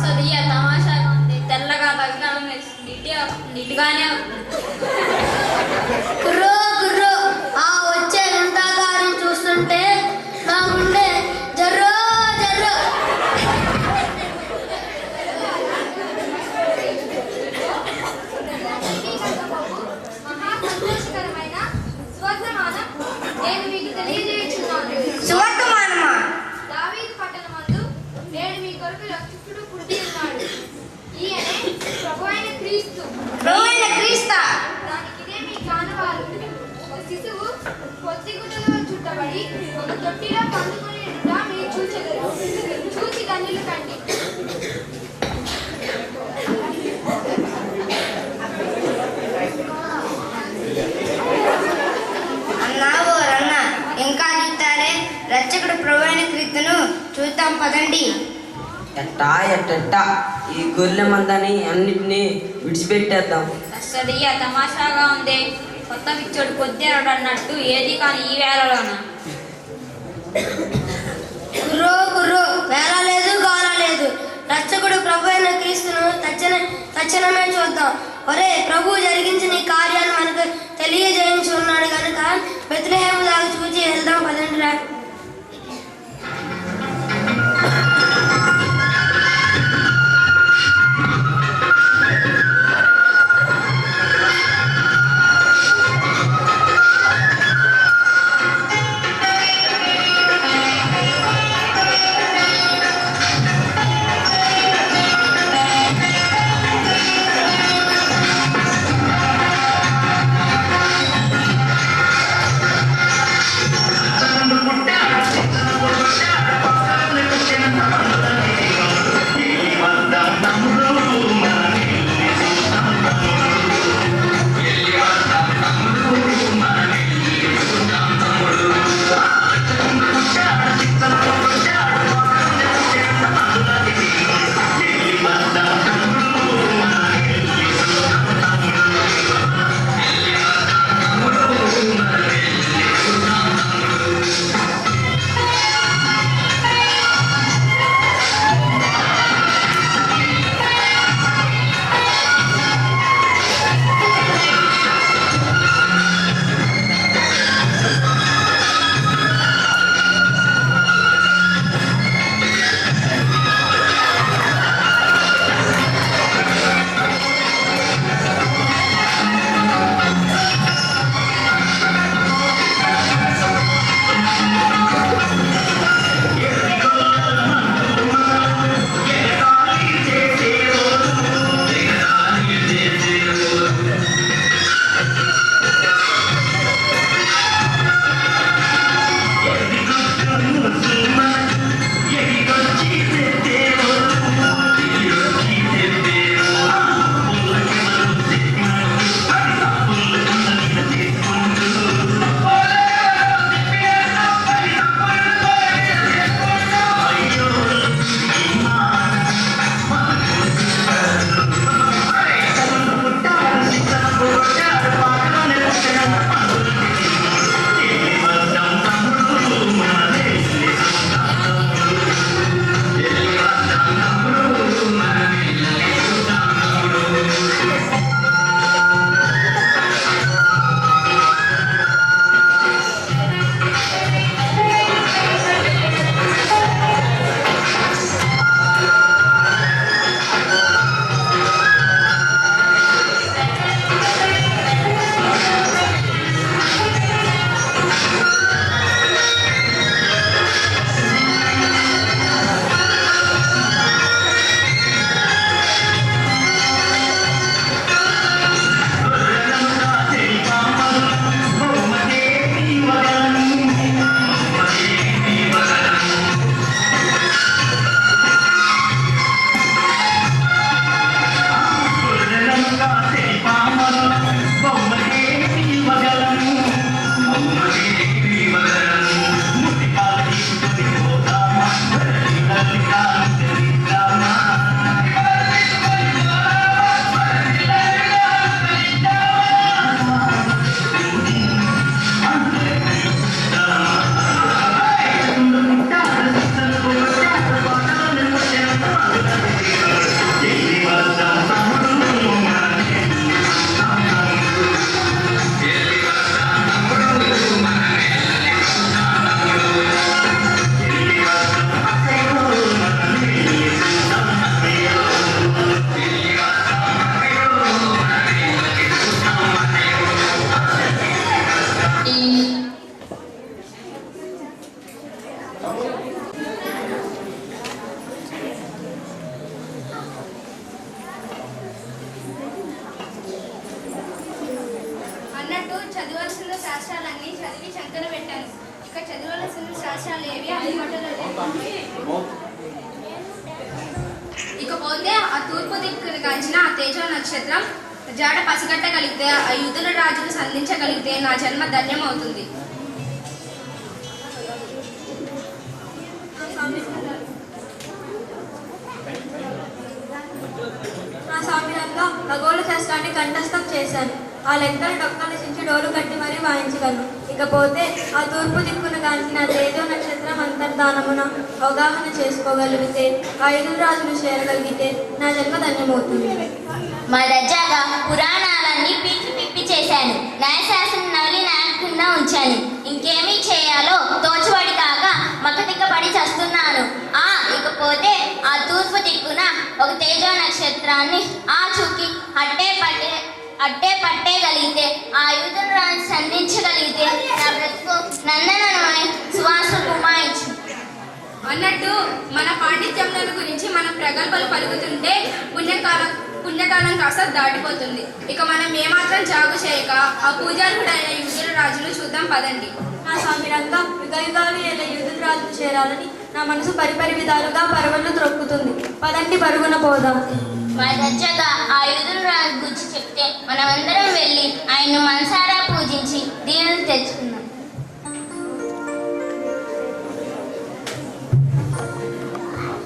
సదియా తమాషాగా ఉంది. తెల్లగా దగ్గర ఇటుగానే కుర్రో కుర్రో, ఆ వచ్చే గుంటాకారం చూస్తుంటే నాకుండే జర్రో జర్రో. మహా సంతోషకరమైన స్వర్గమానం నేను మీకు తెలియజేస్తున్నాను. సువర్తమానమా? దావీదు పట్టణమందు నేడు మీ కొరకు రక్షకుడు పుట్టి ఉన్నాడు. ఈయనే ప్రభువైన క్రీస్తు. ప్రభువైన క్రీస్తా? దానికిదే మీ కానువాలు. ఒక శిశువు పొత్తిగుడ్డలో చుట్టబడి ఒక తొట్టిలో పండుకొని ఉండుట మీరు చూచెదరు. చూసి ధన్యులు కండి. అన్నా ఓరన్న, ఇంకా చూస్తారే? రక్షకుడు ప్రభువైన క్రీస్తును చూద్దాం పదండి. ఎట్టా ఎట్టెట్టా ఈ గొర్రె మందని అన్నిటినీ విడిచిపెట్టేద్దాం. సదియా తమాషాగా ఉంది. కొత్త పిచ్చోడు పొద్దేరాడు అన్నట్టు ఏది కానీ ఈ వేళలోన. కుర్రో కుర్రో, వేళ లేదు గోల లేదు. రక్షకుడు ప్రభువైన క్రీస్తును తక్షణమే చూద్దాం. ఒరే, ప్రభు జరిగించిన ఈ కార్యాన్ని మనకు తెలియజేయించి ఉన్నాడు కనుక బెత్లెహేము దాకా చూచి వెళ్దాం పదండి రా. పుట్ట అవసరాలు ఏవి ఇకపోతే ఆ తూర్పు దిక్కును కాంచిన ఆ తేజో నక్షత్రం జాడ పసిగట్టగలిగితే ఆ యూదుల రాజును సంధించగలిగితే నా జన్మ ధన్యమవుతుంది. నా సామిరంగా ఖగోళ శాస్త్రాన్ని కంఠస్థం చేశాను. ఆ లెక్కలు డొక్కలిసించి డోలు కట్టి మరీ వాయించగలను. ఇకపోతే ఆ తూర్పు దిక్కును కాంచిన తేజో నక్షత్రం అంతర్ధానమున అవగాహన చేసుకోగలిగితే ఆ ఐదు రాజులు చేరగలిగితే నా జన్మ ధన్యమవుతుంది. మా దర్జాగా పురాణాలన్నీ పీకి పిప్పి చేశాను. న్యాయశాస్త్రం నవలి నాయకుండా ఉంచాను. ఇంకేమీ చేయాలో తోచుబడి కాక మకతిక్కబడి చస్తున్నాను. ఇకపోతే ఆ తూర్పు దిక్కున ఒక తేజో నక్షత్రాన్ని ఆ చూకి అట్టే పట్టేగలిగితే ఆ యూదుల రాజు సంధించగలిగితే నా బ్రతుకు నందనమై సువాసన కుమాయించు. అన్నట్టు మన పాండిత్యంలో గురించి మనం ప్రగల్భాలు పలుకుతుంటే పుణ్యకాలం కాస్త దాటిపోతుంది. ఇక మనం ఏమాత్రం జాగు చేయక ఆ పూజారుడైన యూదుల రాజును చూద్దాం పదండి. నా సామిరంగా యుగయుగాలు ఏళ్ళ యూదుల రాజులు చేరాలని నా మనసు పరిపరి విధాలుగా పరవళ్ళు త్రొక్కుతుంది. పదండి పరుగున పోదాం. మన దర్జాగా ఆ యూదుల రాజు గురించి చెప్తే మనమందరం వెళ్ళి ఆయన్ను మనసారా పూజించి దీవెనలు తెచ్చుకుందాం.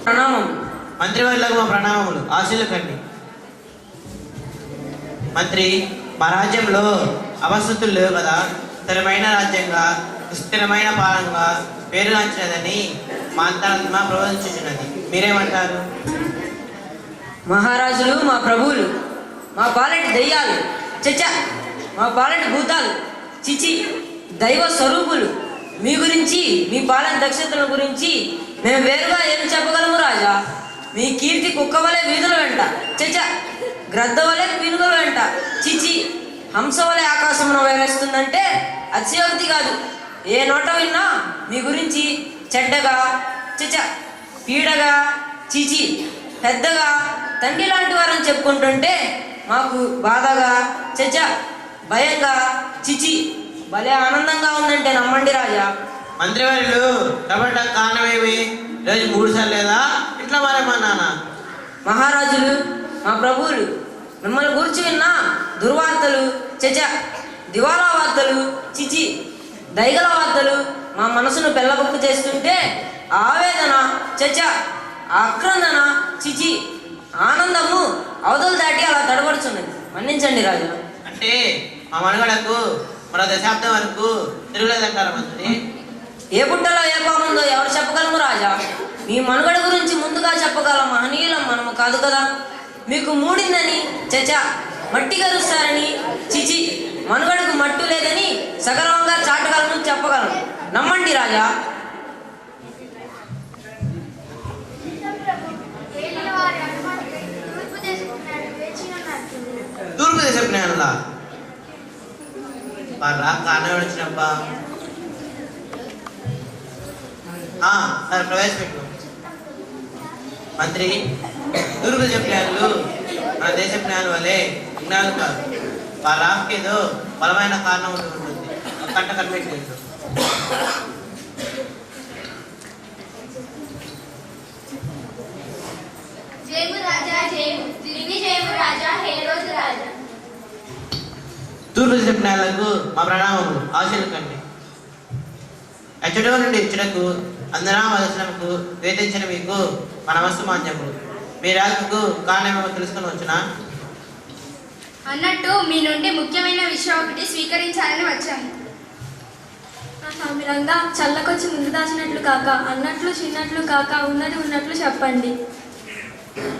ప్రణామం. మంత్రివర్లకు మా ప్రణామములు. ఆశీర్వకండి. మంత్రి, మా రాజ్యంలో అవస్థతులు లేవు కదా. స్థిరమైన రాజ్యంగా స్థిరమైన పాలనగా పేరుగాంచినదని మా అంతరాత్మ ప్రబోధించుచున్నది. మీరేమంటారు? మహారాజులు మా ప్రభువులు, మా పాలెటి దయ్యాలు, చచ్చ మా పాలెటి భూతాలు, చిచి దైవ స్వరూపులు. మీ గురించి, మీ పాలన దక్షతల గురించి మేము వేరుగా ఏం చెప్పగలము రాజా? మీ కీర్తి కుక్క వలె వీధుల వెంట, చచ్చ గ్రద్ద వలె పీనుగల వెంట, చిచి హంస వలె ఆకాశమున వేరేస్తుందంటే అతిశయోక్తి కాదు. ఏ నోట విన్నా మీ గురించి చెడ్డగా, చచ్చ పీడగా, చిచి పెద్దగా తండ్రి లాంటి వారని చెప్పుకుంటుంటే మాకు బాధగా, చచ్చ భయంగా, చిచి భలే ఆనందంగా ఉందంటే నమ్మండి రాజా. మంత్రివర్యులు కబడ్డా కారణమేమి? రోజు 3 సార్లు లేదా ఇట్లా మారేమన్నానా? మహారాజులు మా ప్రభువులు, మిమ్మల్ని గురించి విన్నా దుర్వార్తలు, చచ దివాలా వార్తలు, చిచి దైగల వార్తలు మా మనసును పెళ్ళబొక్కు చేస్తుంటే ఆవేదన, చచ ఆక్రందన, చిచి ఆనందము అవతలు దాటి అలా తడబడుచున్నది. మన్నించండి రాజా. అంటే మా మనుగడకు మరో దశాబ్దం వరకు తిరగలేదంటారా మంత్రి? ఏ పుట్టలో ఏ పాముందో ఎవరు చెప్పగలము రాజా? మీ మనుగడ గురించి ముందుగా చెప్పగల మహనీయులం మనము కాదు కదా. మీకు మూడిందని చచ మట్టి గరుస్తారని, చిచి మనుగడకు మట్టు లేదని సగర్వంగా చాటగలను, చెప్పగలను. నమ్మండి రాజా. తూర్పు దేశపు జ్ఞానులా? వారు కారణం వచ్చినబ్బా. సరే ప్రవేశపెట్టు. మంత్రి, తూర్పు దేశపు జ్ఞానులు మన దేశ జ్ఞానం వల్లే విజ్ఞానులు కాదు. వారి రాకేదో బలమైన కారణం ఉంటుంది. కట్ట కనిపెట్టలేదు. జయము రాజా జయము, దిగ్విజయము రాజా, హేరోదు రాజా. తూర్పు దేశపు జ్ఞానులకు మా ప్రణామములు. ఆశీర్వకండి. ఎచ్చడో నుండి ఇచ్చడకు అందరామదర్శనకు వేధించిన మీకు మా నమస్సు మాన్యములు. మీ రాజుకు కారణమేమో తెలుసుకొని వచ్చినా? అన్నట్టు మీ నుండి ముఖ్యమైన విషయం ఒకటి స్వీకరించాలని వచ్చాము. నా సామిరంగా చల్లకొచ్చి ముందు దాచినట్లు కాక, అన్నట్లు చిన్నట్లు కాక, ఉన్నది ఉన్నట్లు చెప్పండి.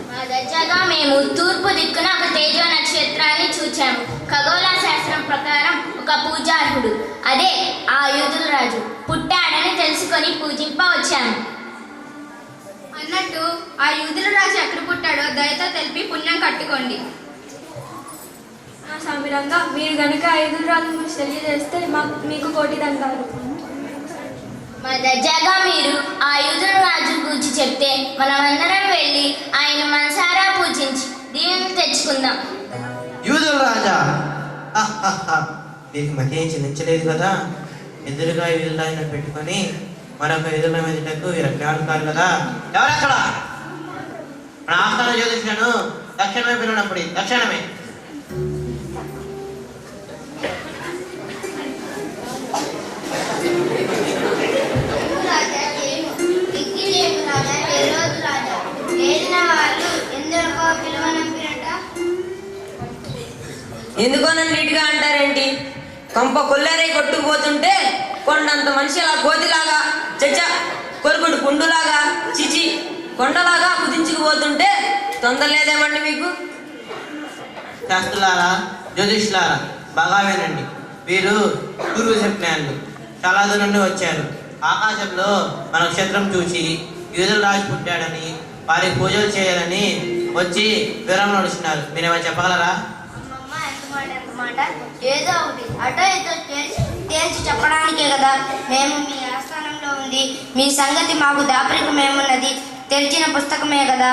మా దర్జాగా మేము తూర్పు దిక్కున ఒక తేజో నక్షత్రాన్ని చూచాము. ఖగోళ శాస్త్రం ప్రకారం ఒక పూజార్హుడు, అదే ఆ యూదుల రాజు పుట్టాడని తెలుసుకొని పూజింప వచ్చాము. అన్నట్టు ఆ యూదుల రాజు ఎక్కడ పుట్టాడో దయతో తెలిపి పుణ్యం కట్టుకోండి. నా సామిరంగా మీరు గనుక ఐదు రాజు గురించి తెలియజేస్తే మీకు కోటి దండాలు. మా దర్జాగా మీరు ఆ యూదుల రాజు గురించి చెప్తే మనమందరం వెళ్ళి ఆయన మనసారా పూజించి దీవెనలు తెచ్చుకుందాం. యూదుల రాజా? మీకు మతి ఏం చెల్లించలేదు కదా. ఎదురుగా యూదుల రాజును పెట్టుకొని మరొక ఎదురుల మీదటకు వీరు అజ్ఞానులు కదా. ఎవరక్కడ? మన ఆస్థాన జ్యోతిష్లను తక్షణమే పిలినప్పుడు తక్షణమే. ఎందుకో నన్ను నీట్గా అంటారేంటి? కొంప కొల్లారై కొట్టుకుపోతుంటే కొండంత మనిషి అలా కోతిలాగా చచ్చా కొరుకుడు కుండులాగా చిచి కొండలాగా కుదించుకుపోతుంటే తొందర లేదేమండి మీకు? శాస్త్రులారా, జ్యోతిష్లారా, బాగా వినండి. వీరు పూర్వ జ్ఞానులు, చాలా దూరం నుండి వచ్చారు. ఆకాశంలో మన నక్షత్రం చూసి యూదుల రాజు పుట్టాడని వారికి పూజలు చేయాలని వచ్చి వివరం నడుస్తున్నారు. మీరేమైనా చెప్పగలరా? ఏదో ఒకటి అటో ఇటో తేల్చి చెప్పడానికే కదా మేము మీ ఆస్థానంలో ఉంది. మీ సంగతి మాకు దాపరికమేమున్నది? తెరిచిన పుస్తకమే కదా.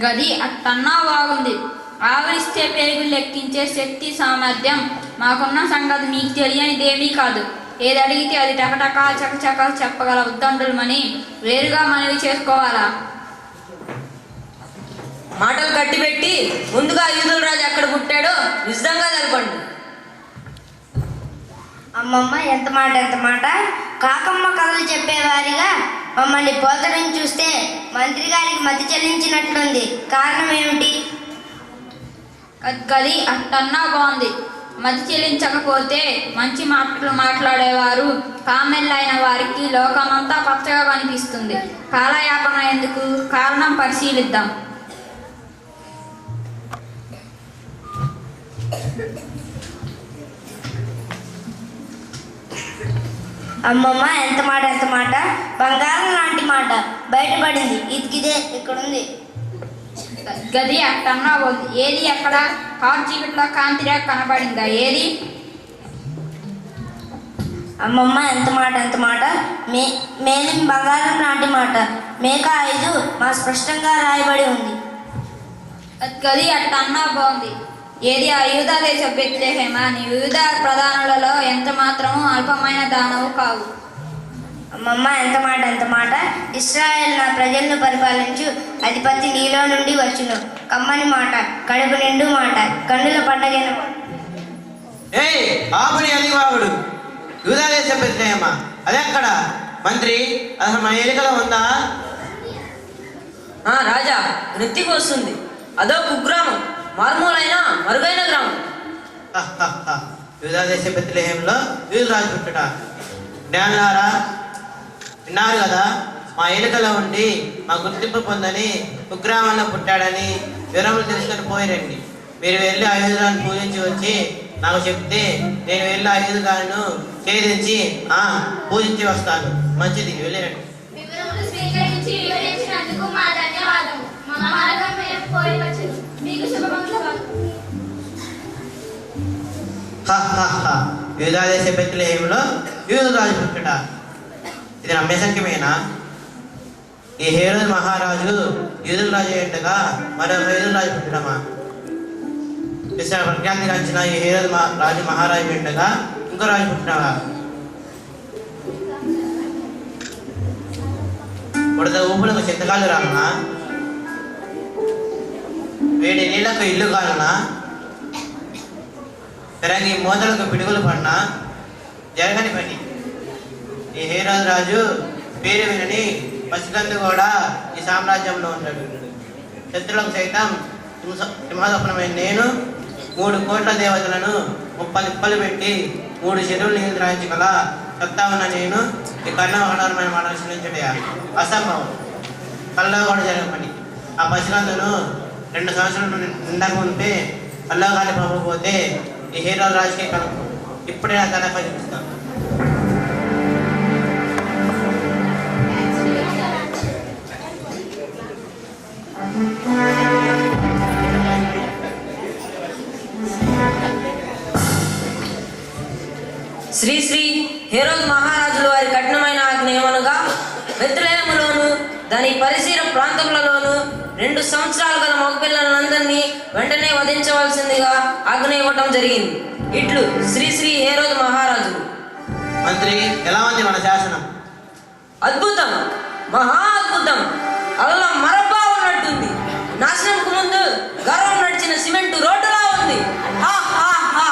గది అట్టన్నా బాగుంది. ఆవరిస్తే పేగులు లెక్కించే శక్తి సామర్థ్యం మాకున్న సంగతి నీకు తెలియనిదేమీ కాదు. ఏది అడిగితే అది టకటకా చకచకా చెప్పగల ఉద్దండులమని వేరుగా మనవి చేసుకోవాలా? మాటలు కట్టిపెట్టి ముందుగా యూదుల రాజు ఎక్కడ పుట్టాడో నిజంగా తెలపండి. అమ్మమ్మ ఎంత మాట. కాకమ్మ కథలు చెప్పేవారిగా మమ్మల్ని పోల్చడం చూస్తే మంత్రి గారికి మతి చెల్లించినట్లుంది. కారణం ఏమిటి? గది అట్టన్నా బాగుంది. మతి చెల్లించకపోతే మంచి మాటలు మాట్లాడేవారు కామెల్లైన వారికి లోకమంతా పచ్చగా కనిపిస్తుంది. కాలయాపన ఎందుకు? కారణం పరిశీలిద్దాం. అమ్మమ్మ ఎంత మాట. బంగారం లాంటి మాట బయటపడింది. ఇదికిదే ఇక్కడుంది. గది అట్టన్నా బాగుంది. ఏది ఎక్కడ? హాట్ చీకట్లో కాంతిరా కనబడిందా? ఏది? అమ్మమ్మ ఎంత మాట. మేలిం బంగారం లాంటి మాట. మేక 5 మా స్పష్టంగా రాయబడి ఉంది. గది అట్టన్నా బాగుంది. ఏది? ఆ యూదా దేశ బెత్లెహేమా? నీ యూదా ప్రధానులలో ఎంత మాత్రము అల్పమైన దానవు కావు. అమ్మమ్మ ఎంత మాట. ఇశ్రాయేల్ నా ప్రజలను పరిపాలించు అధిపతి నీలో నుండి వచ్చును. కమ్మని మాట, కడుపు నిండు మాట, కన్నుల పండగైన మాట. ఆపుని అది వాగుడు. యూదా దేశ బెత్లెహేమా అదెక్కడ? మంత్రి, అసలు మన ఎన్నికలో ఉందా? రాజా, వృత్తికి వస్తుంది. అదో కుగ్రామం, మార్మూలైన మరుగైన గ్రామం. యూదా దేశ బెత్లెహేంలో యూదుల రాజు పుట్టుట. జ్ఞానులారా, విన్నారు కదా, మా ఎన్నికలో ఉండి మా గుర్తింపు పొందని కుగ్రామంలో పుట్టాడని వివరములు తెలుసుకొని పోయిరండి. మీరు వెళ్ళి ఆ యూదులను పూజించి వచ్చి నాకు చెప్తే నేను వెళ్ళి ఆ యూదులను ఛేదించి పూజించి వస్తాను. మంచిది, వెళ్ళిరండి. యూదా దేశ బెత్లెహేంలో యూదుల రాజు పుట్టుట. ఇది నమ్మేసంఖ్యమేనా? ఈ హేరోదు మహారాజు యూదుల రాజు ఏంటగా మరొక యూదుల రాజు పుట్టడమా? ప్రఖ్యాతి కాంచిన ఈ హేరోదు రాజు మహారాజు ఏంటగా ఇంకో రాజు పుట్టినవా? ఉడత ఊపులకు చింతకాలు రాలనా? వేడి నీళ్లకు ఇల్లు కాలనా? పెరగి మోతలకు పిడుగులు పడినా? జరగని పని. ఈ హేరోదు రాజు పేరు వినని పసికందు కూడా ఈ సామ్రాజ్యంలో ఉంటాడు. శత్రులకు సైతం సింహస్వప్నమైన నేను 3 కోట్ల దేవతలను 30 నిప్పలు పెట్టి 3 చెరువులు నీళ్ళు రాయించగల సత్తా ఉన్న నేను ఈ కర్ణవహనమైన మాటలు శ్రమించటయా? అసంభవం. కల్లో కూడా జరిగిన పని. ఆ పసికందును 2 సంవత్సరాలు నిండక ఉంటే కల్లో కానీ పంపకపోతే ఈ హేరోదు రాజుకే కనుక ఇప్పుడే నా తల చూపిస్తాను. శ్రీ శ్రీ హేరోదు మహారాజులు వారి కఠినమైన ఆజ్ఞ ఏమనగా బెత్లెహేములోను దాని పరిసర ప్రాంతములలోను 2 సంవత్సరాలు గల మగపిల్లలందరినీ వెంటనే వధించవలసిందిగా ఆజ్ఞ ఇవ్వటం జరిగింది. ఇట్లు శ్రీ శ్రీ హేరోదు మహారాజులు. మంత్రి, ఎలా ఉంది మన శాసనం? అద్భుతం, మహా అద్భుతం. అలా మరబ్బా ఉన్నట్టుంది. నాశనంకు ముందు గర్వం నడిచిన సిమెంట్ రోడ్డులా ఉంది. హా హా హా.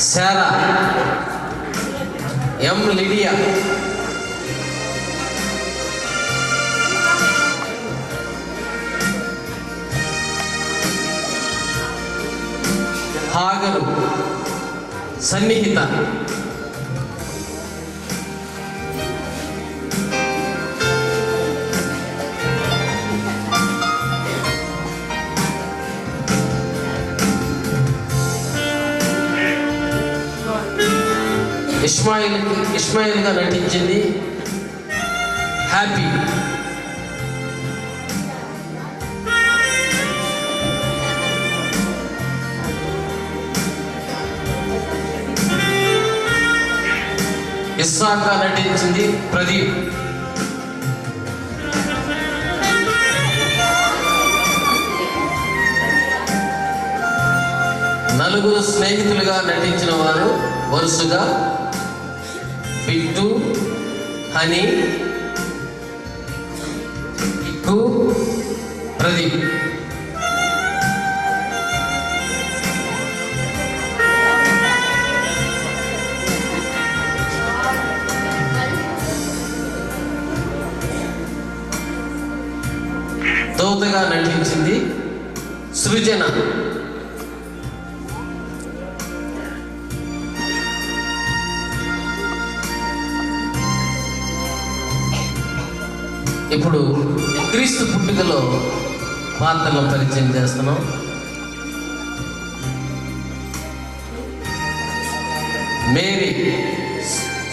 శారా, ఎం లిడియా, హాగరు, సన్నిహిత, ఇస్మాయిల్గా నటించింది హ్యాపీ, ఇస్సాక్గా నటించింది ప్రదీప్, నలుగురు స్నేహితులుగా నటించిన వారు వరుసగా బిట్టు, హనీ, ఇక్కు, ప్రదీప్. దోతగా నటించింది సృజన. ఇప్పుడు క్రీస్తు పుట్టుకలో పాత్రలను పరిచయం చేస్తున్నాం. మేరీ,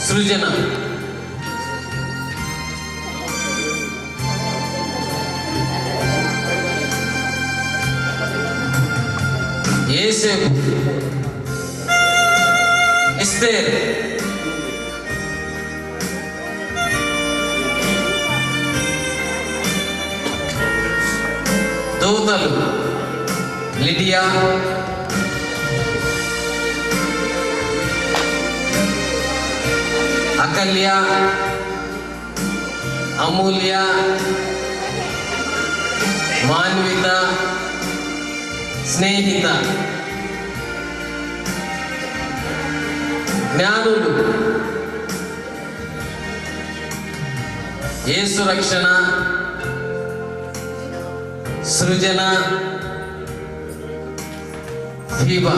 సృజన, యేసేపు, ఎస్తేర్, దూతలు లిడియా, అకల్య, అమూల్య, మాన్విత, స్నేహిత. జ్ఞానులు యేసు రక్షణ, సృజన, ఫీబా.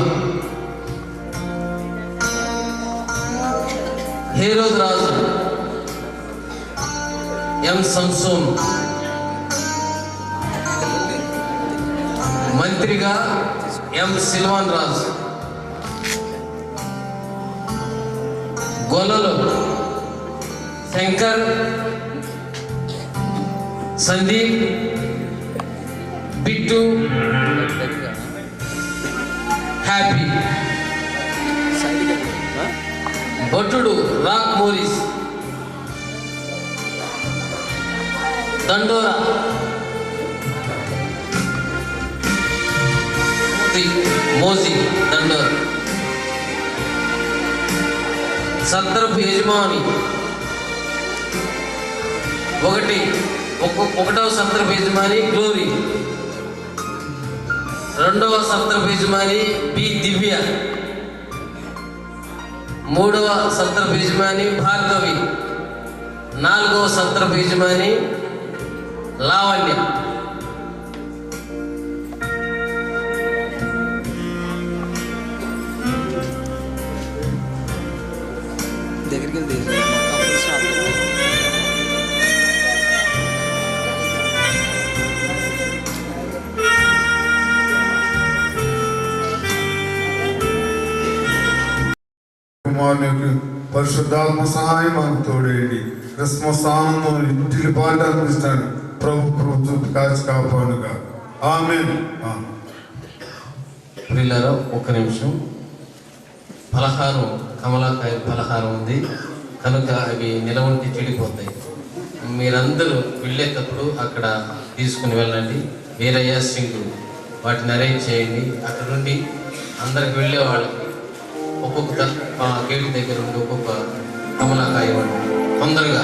హేరోద్ రాజు ఎం సంసోన్, మంత్రిగా ఎం సిల్వాన్ రాజు. గొల్లలు శంకర్, సందీప్, బిట్టు, హ్యాపీ. భట్టుడు రాక్ మోరిస్, దండోరా, మోజీ దండోరా. సత్రపు యజమాని ఒకటవ సత్రపు యజమాని గ్లోరీ, రెండవ సత్రపు యజమాని బి దివ్య, మూడవ సత్రపు యజమాని భార్గవి, నాలుగవ సత్రపు యజమాని లావణ్య. దగ్గరికి వెళ్తే కుమారునికి పరిశుద్ధాత్మ సహాయం మనకు తోడేయండి. క్రిస్మస్ ఆనందం ఇంటికి పాట అనిపిస్తాడు. ప్రభు చూపు కాచి కాపాడుగా. ఆమేన్. ప్రియులారా, ఒక్క నిమిషం. పలహారం, కమలాకాయ పలహారం ఉంది కనుక అవి నిలవంటి చెడిపోతాయి. మీరందరూ వెళ్ళేటప్పుడు అక్కడ తీసుకుని వెళ్ళండి. వీరయ్య సింగ్ వాటిని అరేంజ్ చేయండి. అక్కడ నుండి అందరికి వెళ్ళే వాళ్ళకి ఒక్కొక్క గేట్ దగ్గర ఉండి ఒక్కొక్క కమలాకాయ ఇవ్వండి తొందరగా.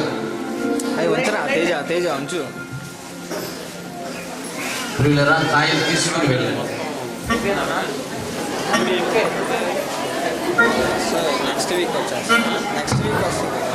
ప్రియులారా, కాయలు తీసుకుని వెళ్ళండి. నెక్స్ట్ వీక్ వచ్చేస్తా నెక్స్ట్ వీక్ వస్తుంది